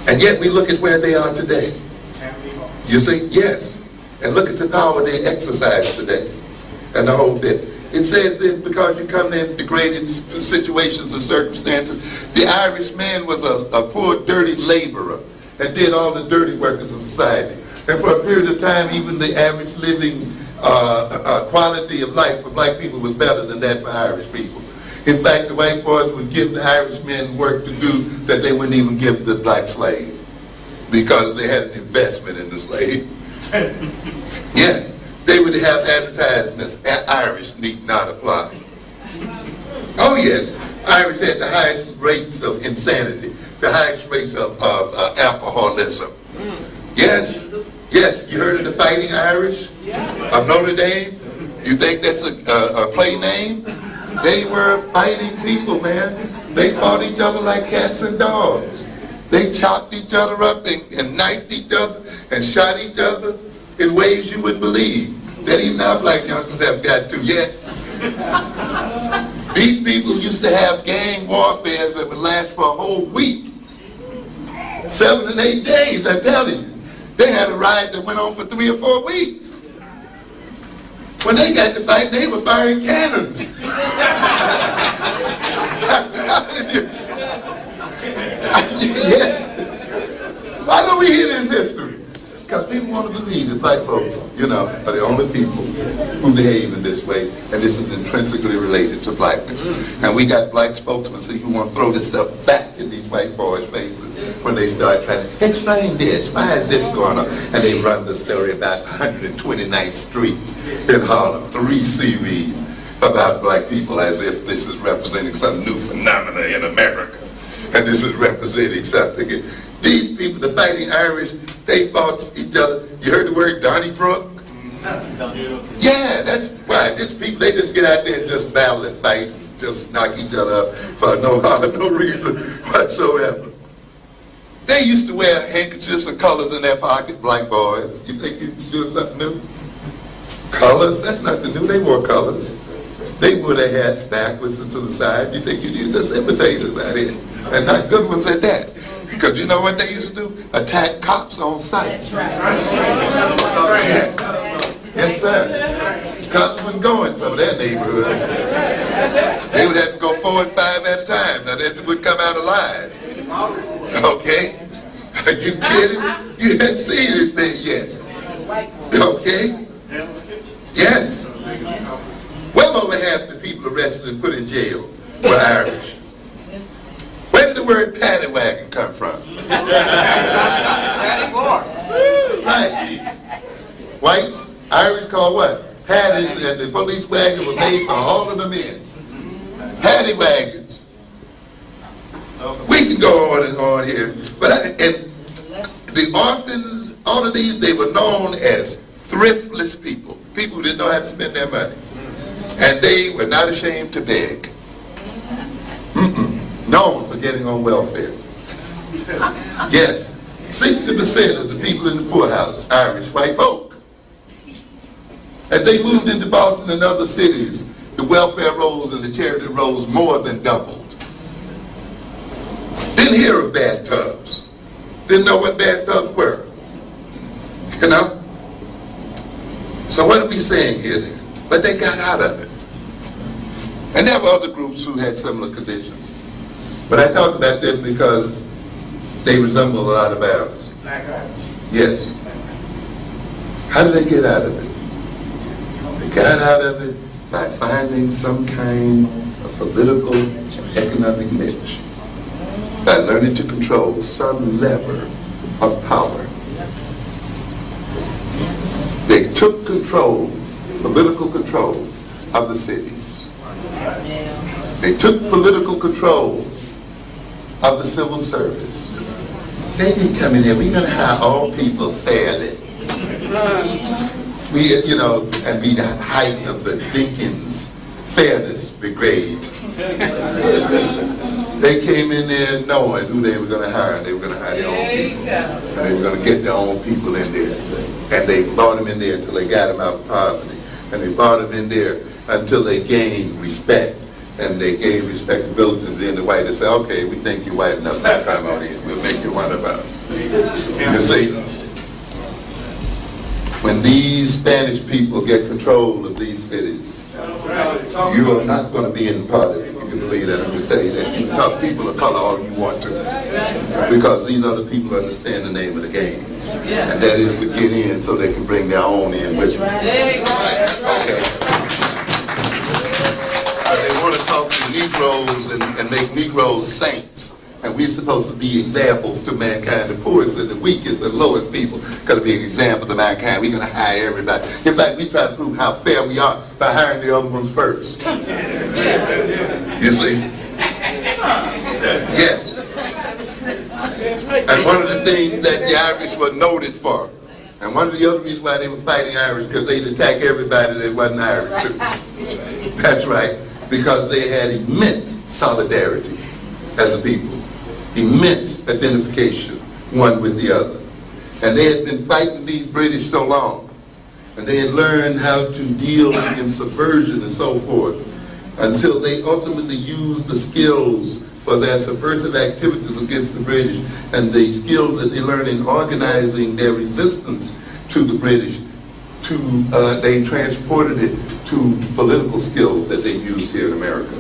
And yet we look at where they are today. You see? Yes. And look at the power they exercise today. And the whole bit. It says that because you come in degraded situations and circumstances, the Irish man was a poor, dirty laborer and did all the dirty work of the society. And for a period of time, even the average living quality of life for black people was better than that for Irish people. In fact, the white boys would give the Irish men work to do that they wouldn't even give the black slave, because they had an investment in the slave. Yes. They would have advertisements, Irish need not apply. Oh yes, Irish had the highest rates of insanity, the highest rates of alcoholism. Yes, yes, you heard of the Fighting Irish of Notre Dame? You think that's a play name? They were fighting people, man. They fought each other like cats and dogs. They chopped each other up and knifed each other and shot each other in ways you wouldn't believe that even our black youngsters have got to yet. These people used to have gang warfare that would last for a whole week. 7 and 8 days, I'm telling you. They had a riot that went on for 3 or 4 weeks. When they got to fight, they were firing cannons. I'm telling you. Yes. Why don't we hear this history? Because people want to believe that black folks, are the only people who behave in this way, and this is intrinsically related to blackness. And we got black spokesmen who want to throw this stuff back in these white boys' faces when they start trying to explain this. Why is this going on? And they run the story about 129th Street in Harlem, 3 series about black people as if this is representing some new phenomena in America. And this is representing something. These people, the Fighting Irish, they fought each other. You heard the word Donnybrook? Yeah, that's why. These people, they just get out there and just battle and fight, just knock each other up for no reason whatsoever. They used to wear handkerchiefs of colors in their pocket, black boys. You think you're doing something new? Colors? That's nothing new. They wore colors. They wore their hats backwards and to the side. You think you're just imitators out here, and not good ones at that. Because you know what they used to do? Attack cops on sight. That's right. Yes, sir. Cops wouldn't go in some of that neighborhood. They would have to go 4 and 5 at a time. Now that would come out alive. Okay? Are you kidding? You haven't seen this thing yet. Okay? Yes. Well over half the people arrested and put in jail were Irish. Where did the word paddy wagon come from? Right. Whites, Irish called what? Paddies, and the police wagon was made for all of the men. Paddy wagons. We can go on and on here. But and the orphans, all of these, they were known as thriftless people. People who didn't know how to spend their money. And they were not ashamed to beg. Known for getting on welfare. Yes. 60% of the people in the poorhouse, Irish white folk. As they moved into Boston and other cities, the welfare rolls and the charity rolls more than doubled. Didn't hear of bathtubs. Didn't know what bathtubs were. You know? So what are we saying here then? But they got out of it. And there were other groups who had similar conditions. But I talked about them because they resemble a lot of ours. Yes. How did they get out of it? They got out of it by finding some kind of political, economic niche. By learning to control some lever of power. They took control, political control of the cities. They took political control of the civil service. They didn't come in here, we're going to hire all people fairly. We, you know, and be the height of the Dinkins Fairness Brigade. They came in there knowing who they were going to hire. They were going to hire their own people. And they were going to get their own people in there. And they brought them in there until they got them out of poverty. And they brought them in there until they gained respect. And they gained respectability. And then the white said, okay, we think you're white enough, now come on in. We'll make you one of us. You see, when these Spanish people get control of these cities, you are not going to be in the party. You can believe that. I'm going to tell you that. You can talk people of color all you want to. Because these other people understand the name of the game. And that is to get in so they can bring their own in with them. Okay. They want to talk to Negroes and make Negroes saints. And we're supposed to be examples to mankind. The poorest and the weakest and lowest people got to be an example to mankind. We're going to hire everybody. In fact, we try to prove how fair we are by hiring the other ones first. You see? Yeah. And one of the things that the Irish were noted for, and one of the other reasons why they were fighting Irish, because they'd attack everybody that wasn't Irish too. That's right. Because they had immense solidarity as a people. Immense identification one with the other. And they had been fighting these British so long. And they had learned how to deal in subversion and so forth until they ultimately used the skills for their subversive activities against the British and the skills that they learned in organizing their resistance to the British. They transported it to political skills that they used here in America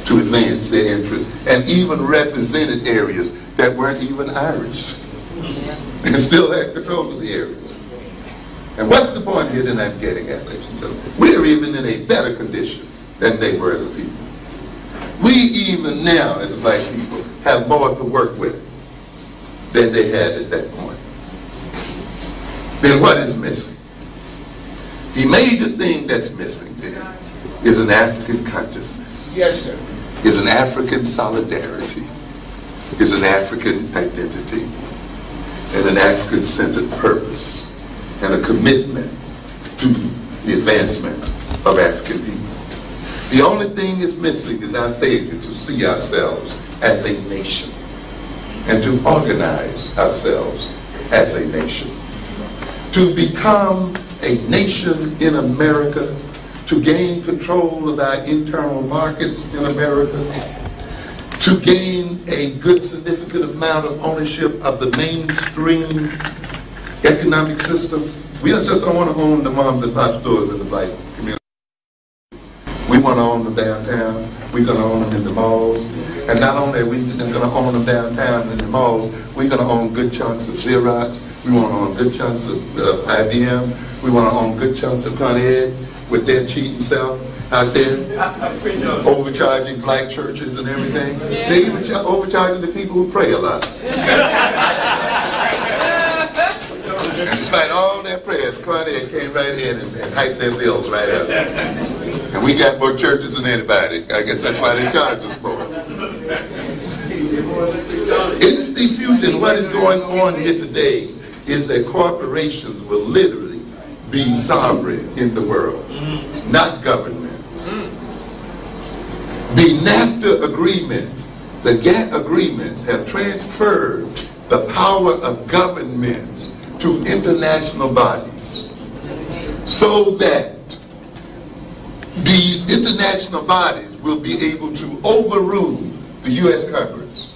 to advance their interests, and even represented areas that weren't even Irish, and still had control of the areas. And what's the point here that I'm getting at, ladies and gentlemen? We're even in a better condition than they were as a people. We even now, as black people, have more to work with than they had at that point. Then what is missing? The major thing that's missing then is an African consciousness. Yes, sir. Is an African solidarity, is an African identity, and an African-centered purpose, and a commitment to the advancement of African people. The only thing is missing is our failure to see ourselves as a nation, and to organize ourselves as a nation. To become a nation in America, to gain control of our internal markets in America, to gain a good significant amount of ownership of the mainstream economic system. We just don't want to own the mom and pop stores in the black community. We want to own them downtown. We're going to own them in the malls. And not only are we going to own them downtown and in the malls, we're going to own good chunks of Xerox. We want to own good chunks of IBM. We want to own good chunks of Con Ed with their cheating self out there, overcharging black churches and everything. They even overcharging the people who pray a lot. And despite all their prayers, Con Ed came right in and hiked their bills right up. And we got more churches than anybody. I guess that's why they charge us more. In the future, what is going on here today is that corporations will literally be sovereign in the world, not governments. The NAFTA agreement, the GATT agreements have transferred the power of governments to international bodies so that these international bodies will be able to overrule the U.S. Congress.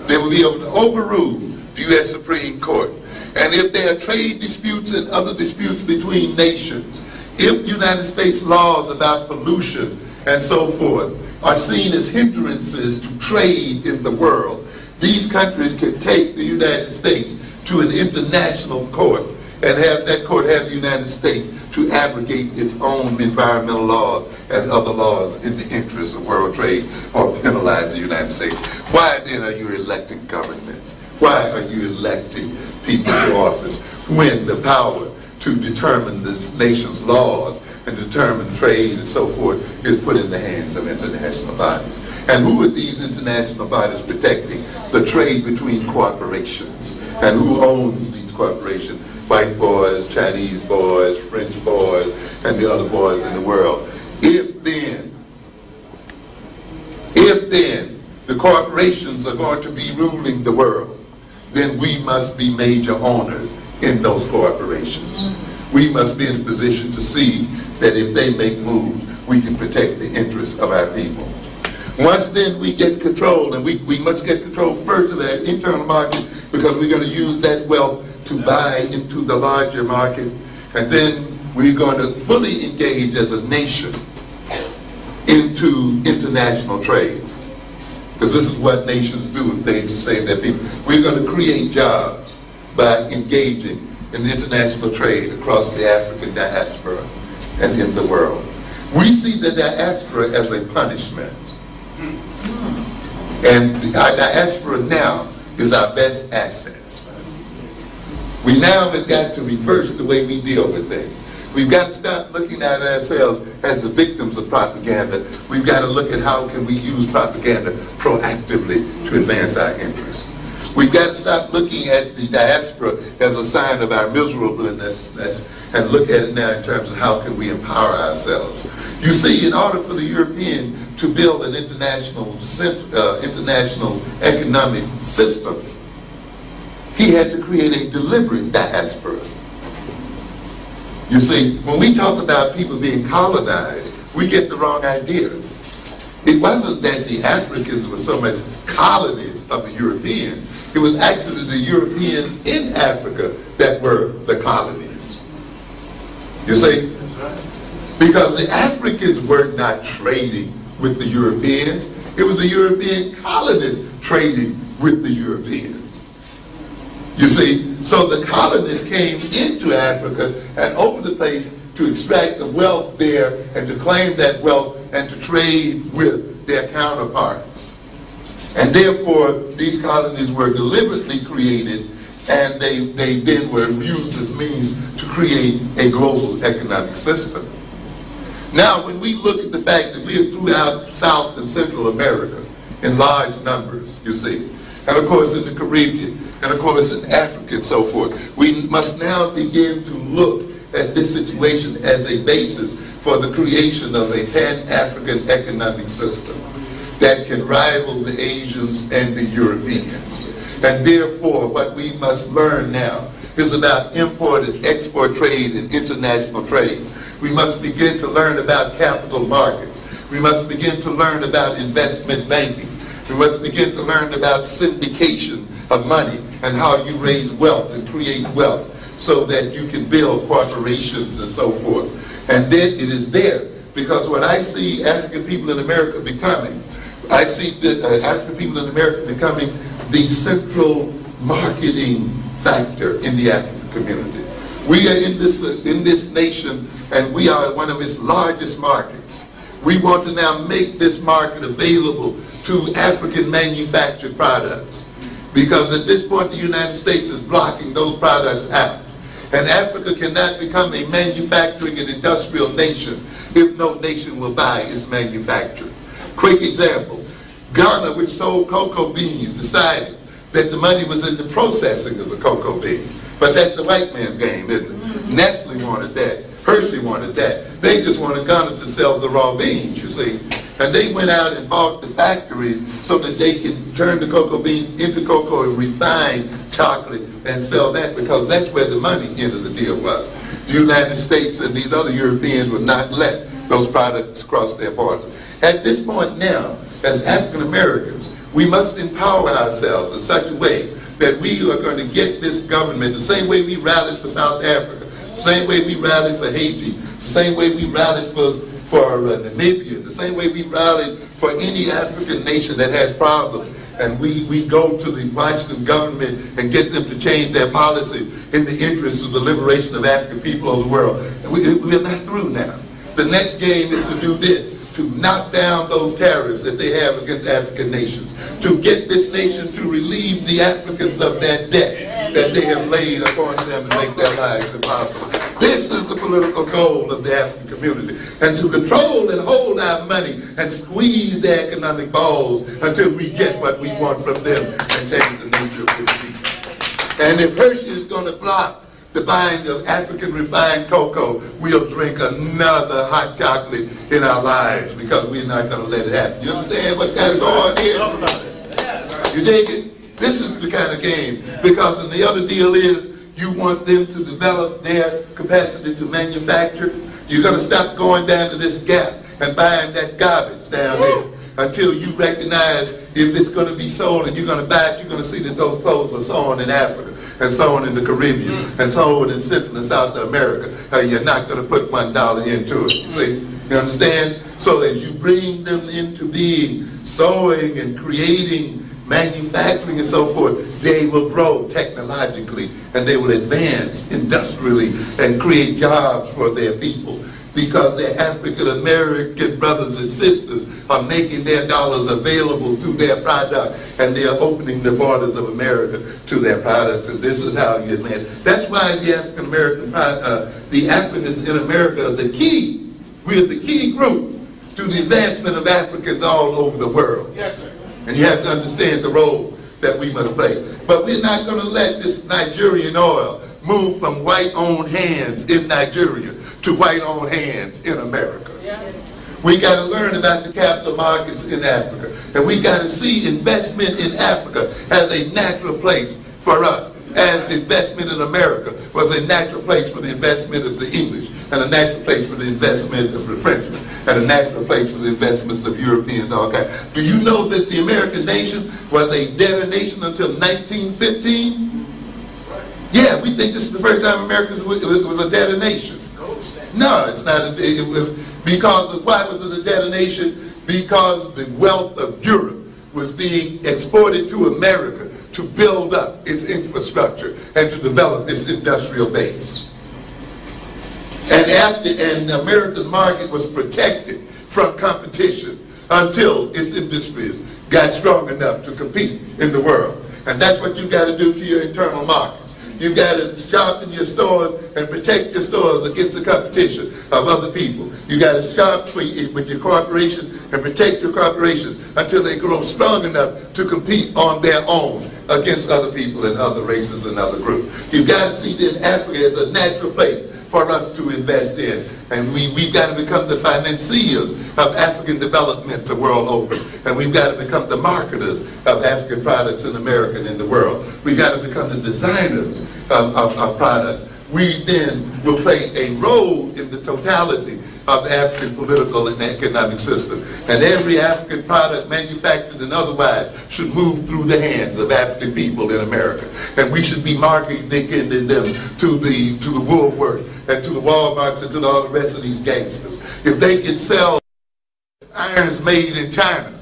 They will be able to overrule the U.S. Supreme Court. And if there are trade disputes and other disputes between nations, if United States laws about pollution and so forth are seen as hindrances to trade in the world, these countries can take the United States to an international court and have that court have the United States to abrogate its own environmental laws and other laws in the interest of world trade or penalize the United States. Why then are you electing governments? Why are you electing people to office when the power to determine this nation's laws and determine trade and so forth is put in the hands of international bodies? And who are these international bodies protecting? The trade between corporations. And who owns these corporations? White boys, Chinese boys, French boys, and the other boys in the world. If then the corporations are going to be ruling the world, then we must be major owners in those corporations. We must be in a position to see that if they make moves, we can protect the interests of our people. Once then we get control, and we must get control first of that internal market, because we're going to use that wealth to buy into the larger market, and then we're going to fully engage as a nation into international trade. Because this is what nations do, they just save their people. We're going to create jobs by engaging in international trade across the African diaspora and in the world. We see the diaspora as a punishment. And our diaspora now is our best asset. We now have got to reverse the way we deal with things. We've got to stop looking at ourselves as the victims of propaganda. We've got to look at how can we use propaganda proactively to advance our interests. We've got to stop looking at the diaspora as a sign of our miserableness and look at it now in terms of how can we empower ourselves. You see, in order for the European to build an international economic system, he had to create a deliberate diaspora. You see, when we talk about people being colonized, we get the wrong idea. It wasn't that the Africans were so much colonies of the Europeans. It was actually the Europeans in Africa that were the colonies. You see? Because the Africans were not trading with the Europeans. It was the European colonists trading with the Europeans. You see, so the colonists came into Africa and over the place to extract the wealth there and to claim that wealth and to trade with their counterparts. And therefore, these colonies were deliberately created, and they then were used as means to create a global economic system. Now, when we look at the fact that we are throughout South and Central America in large numbers, you see, and of course in the Caribbean, and of course in Africa and so forth, we must now begin to look at this situation as a basis for the creation of a Pan-African economic system that can rival the Asians and the Europeans. And therefore, what we must learn now is about import and export trade and international trade. We must begin to learn about capital markets. We must begin to learn about investment banking. We must begin to learn about syndication of money and how you raise wealth and create wealth so that you can build corporations and so forth. And then it is there, because what I see African people in America becoming, I see the African people in America becoming the central marketing factor in the African community. We are in this nation, and we are one of its largest markets. We want to now make this market available to African manufactured products, because at this point the United States is blocking those products out. And Africa cannot become a manufacturing and industrial nation if no nation will buy its manufacturing. Quick example, Ghana, which sold cocoa beans, decided that the money was in the processing of the cocoa beans. But that's a white man's game, isn't it? Nestle wanted that. Hershey wanted that. They just wanted Ghana to sell the raw beans, you see. And they went out and bought the factories so that they could turn the cocoa beans into cocoa and refine chocolate and sell that, because that's where the money end of the deal was. The United States and these other Europeans would not let those products cross their borders. At this point now, as African Americans, we must empower ourselves in such a way that we are going to get this government, the same way we rallied for South Africa, the same way we rallied for Haiti, the same way we rallied for Namibia, the same way we rallied for any African nation that has problems. And we go to the Washington government and get them to change their policy in the interest of the liberation of African people of the world. And we're not through now. The next game is to do this, to knock down those tariffs that they have against African nations, to get this nation to relieve the Africans of that debt that they have laid upon them and make their lives impossible. This is the political goal of the African community, and to control and hold our money and squeeze their economic balls until we get what we want from them and change the nature of this people. And if Hershey is going to block the buying of African refined cocoa, we'll drink another hot chocolate in our lives, because we're not going to let it happen. You understand what's got to go on here? You dig it? This is the kind of game, because the other deal is you want them to develop their capacity to manufacture. You're going to stop going down to this Gap and buying that garbage down there until you recognize if it's going to be sold and you're going to buy it, you're going to see that those clothes were sewn in Africa and sewn in the Caribbean and sewn in Central and South America. You're not going to put $1 into it. See? You understand? So as you bring them into being, sewing and creating, manufacturing and so forth, they will grow technologically and they will advance industrially and create jobs for their people, because their African American brothers and sisters are making their dollars available to their product, and they are opening the borders of America to their products. And this is how you advance. That's why the African American, the Africans in America are the key. We're the key group to the advancement of Africans all over the world. Yes, sir. And you have to understand the role that we must play. But we're not going to let this Nigerian oil move from white-owned hands in Nigeria to white-owned hands in America. Yeah. We got to learn about the capital markets in Africa. And we got to see investment in Africa as a natural place for us, as investment in America was a natural place for the investment of the English, and a natural place for the investment of the Frenchmen, and a natural place for the investments of Europeans, all kinds. Do you know that the American nation was a debtor nation until 1915? Yeah, we think this is the first time America was a debtor nation. No, it's not. Because of why was it a debtor nation? Because the wealth of Europe was being exported to America to build up its infrastructure and to develop its industrial base. And America's market was protected from competition until its industries got strong enough to compete in the world. And that's what you got to do to your internal markets. You got to shop in your stores and protect your stores against the competition of other people. You got to shop with your corporation and protect your corporations until they grow strong enough to compete on their own against other people and other races and other groups. You've got to see that Africa is a natural place for us to invest in. And we've got to become the financiers of African development the world over. And we've got to become the marketers of African products in America and in the world. We've got to become the designers of product we then will play a role in the totality of the African political and economic system. And every African product, manufactured and otherwise, should move through the hands of African people in America. And we should be marketing them to the Woolworth and to the Walmarts and to all the rest of these gangsters. If they can sell irons made in China,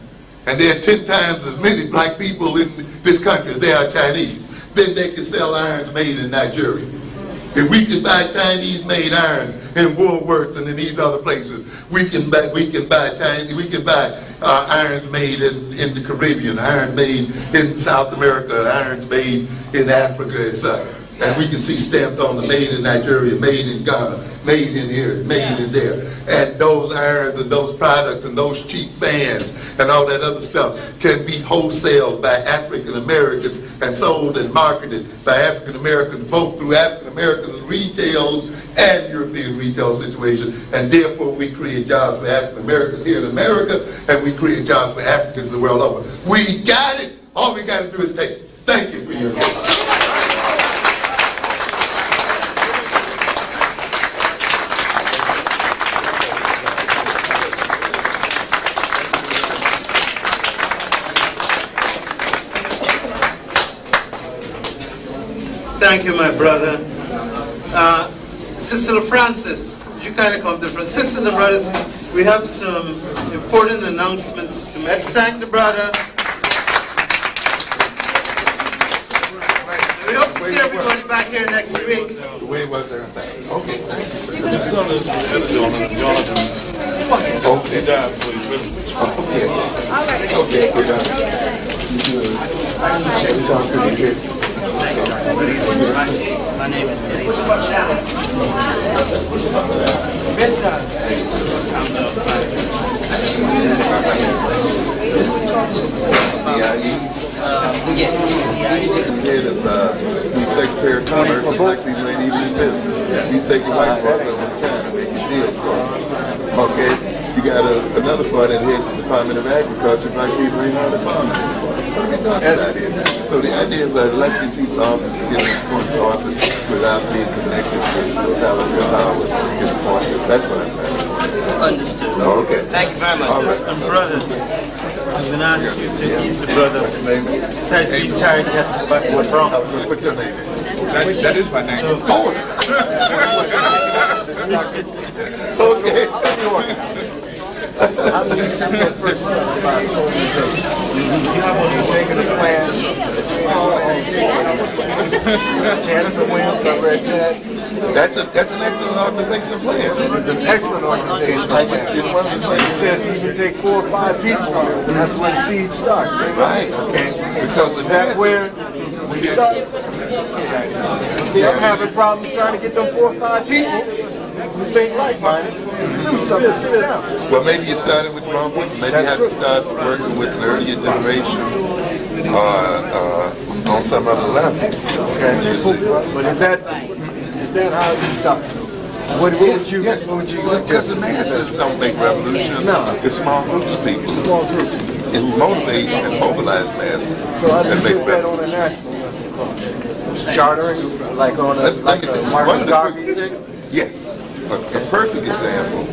and there are 10 times as many black people in this country as there are Chinese, then they can sell irons made in Nigeria. If we can buy Chinese-made irons in Woolworths and in these other places, we can buy irons made in the Caribbean, irons made in South America, irons made in Africa, etc. And we can see stamped on the made in Nigeria, made in Ghana, made in here, made in there. And those irons and those products and those cheap fans and all that other stuff can be wholesaled by African Americans and sold and marketed by African Americans, both through African American retail and European retail situations. And therefore we create jobs for African Americans here in America, and we create jobs for Africans the world over. We got it. All we got to do is take it. Thank you for your attention. Thank you, my brother. Sister Francis, you kind of come to the front. Sisters and brothers, we have some important announcements to make. Let's thank the brother. We hope to see everybody back here next week. Where was there? Okay, thank you. His son is Jonathan. Okay. He died for his privilege. Okay. We're done. My name is Eddie. Head of the Secretary of Commerce, he'd like to be made even in business. He's taking white folks over China, making deals for them. Okay? You got another part that heads the Department of Agriculture, black people ain't on the farm. What are we talking about here? So the idea of electing people off is getting appointed to office without being connected to the totality of power is appointed. That's what I'm saying. Understood. Oh, okay. Thank you very much. Sisters and brothers, I'm going to ask you to ease the brother. Besides being tired, he has to go back to the Bronx. What's your name? That is my name. Okay. I'm going to take that first step about taking the plan. Chancellor Williams, I read that. That's an excellent organization plan. It's an excellent organization plan. He says he can take 4 or 5 people, and that's where the seed starts. Right. Okay. Because the That's where we start. See, I'm having problems trying to get them 4 or 5 people who think like-minded to do something. Sit down. Well, maybe you started with the wrong people. Maybe you have to start working with an earlier generation on some other level. Okay. But is that how you start? What would you suggest? Because the masses don't make revolutions. No. It's small groups of people. Small groups. And motivate and mobilize masses. So I and just make put that on a national chartering, like on a Marcus Garvey thing? Yes. A perfect example.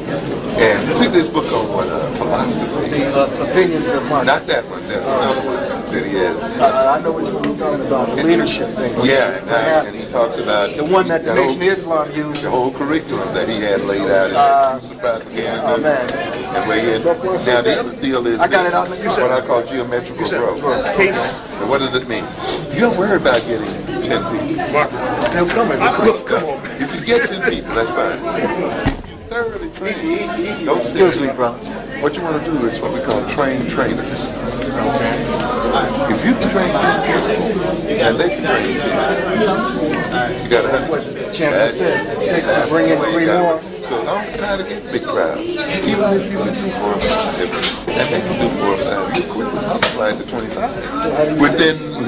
And see this book on philosophy. The opinions of Marcus. Not that one. There's another one that he has. I know what you're talking about, the leadership thing. Yeah, and he talks about the one that the Nation of Islam used. The whole curriculum that he had laid out in that use of propaganda. Oh man. And where he had, now the other deal is I got it on what I call geometrical growth. Case. And what does it mean? You don't worry about getting 10 people. They'll come in. Look, come on. If you get 10 people, that's fine. Thoroughly trained. Don't Excuse me, bro. What you want to do is what we call trained trainers. Okay. If you can train 10 people, and they can train 10, you got to have what Chancellor said. 6 to bring in 3 more. So don't try to get big crowds. Even if you can do 4 or 5, and they can do 4 or 5, you quickly multiply it to 25. Within a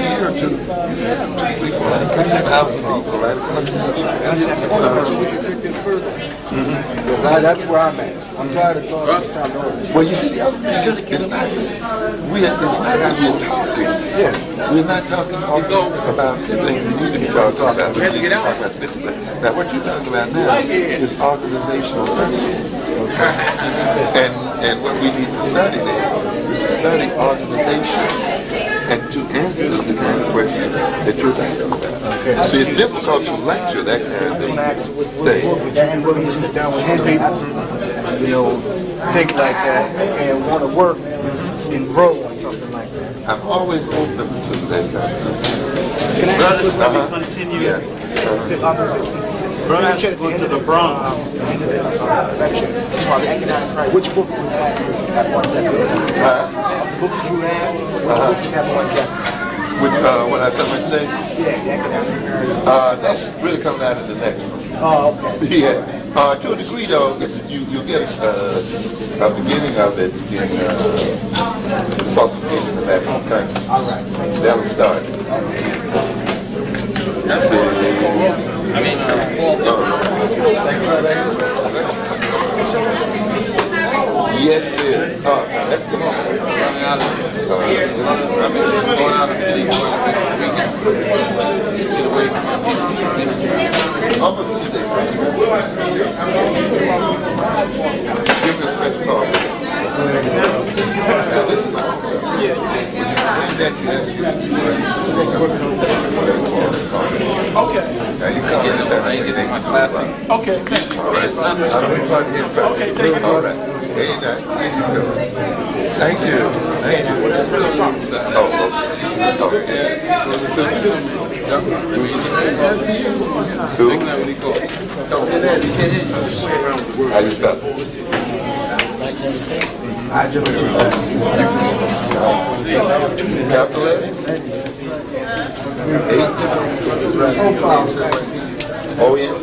year or 2, you have 2 people, 1,000 people right across the country. Because That's where I'm at. I'm tired of talking. It's time to order. Well, you see, the other thing, it's not that we're talking. Yeah. We're not talking about things we need to be talking about. We need to talk about this. Now, what you're talking about now is organizational principles. And what we need to study there is to study organization and to answer the kind of question that you're talking about. Okay. See, it's difficult to lecture that kind of thing. And when you sit down with people, you know, think like that and want to work and grow or something like that. I'm always open to that kind of thing. Brothers, let me continue. Yeah. Brothers go to the Bronx. Which book do you have? Books you have? Which book you have one chapter? Which, what I tell you today? Yeah, that's really coming out of the next one. oh, okay. Yeah. To a degree, though, you get a beginning of it in falsification of national consciousness. All right. That'll start. Yes, it is. That's good. Going out of the city, Almost the same. Give me a special call. Now, this is my Okay. now you come in there. I ain't getting my class. Okay. All right. I'm going to plug in first. Okay, take it. All right. Hey, now, here you go. Thank you. Thank you. Oh, okay. Who? I just felt it. Capital letter? 8? O-N?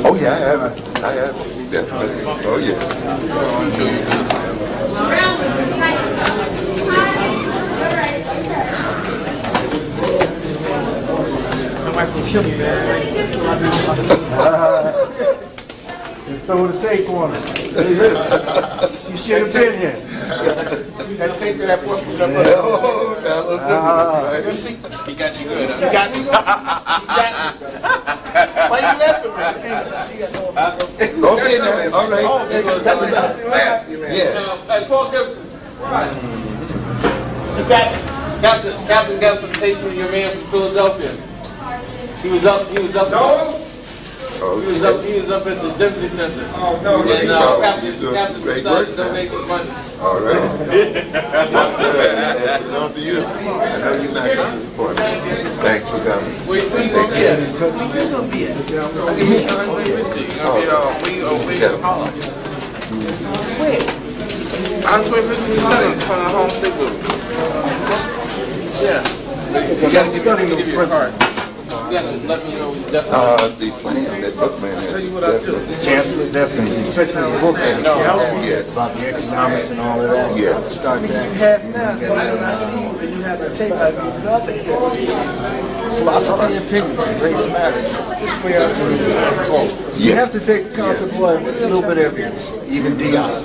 Oh yeah, I have. Definitely. Oh yeah. Just throw the tape on her. She should have been here. That tape that was from the he got you good. He got me. Why you laughing, man? Okay, now, all right. That's enough. Yeah. Hey, Paul Gibson. Captain got some tapes from your man from Philadelphia. He was up. No. He was up at the Dempsey Center. Oh, no. And Captain decided to donate some money. All right. That's good. It's on to you. I know you're not going to support me. Thanks for coming. Where you going? Take care. Where you going to be at? You're going to be in Harlem. Where? I'm 27 from the home state building. Yeah. You got to give me your card. You got to let me know definitely. The plan that Bookman has. Tell you what I do. Chancellor, definitely, especially the book Yes. about the economics and all of that. Yeah. Start that. Philosophy and opinions, race matters. You have to take the concept of a little bit of everything, even Dion.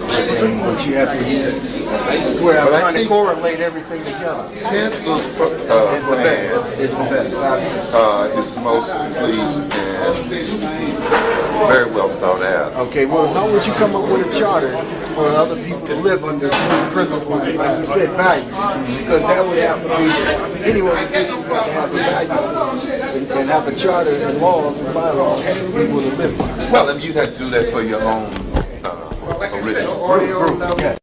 But you have to use it. That's where I'm trying to correlate everything together. Chancellor's plan It's the best. is most complete and very well thought out. Okay, well, how would you come up with a charter for other people to live under principles, like you said, values? Because that would have to be, any organization would have to have a value system and have a charter and laws and bylaws for people to live by. Well, I mean, you have to do that for your own original group.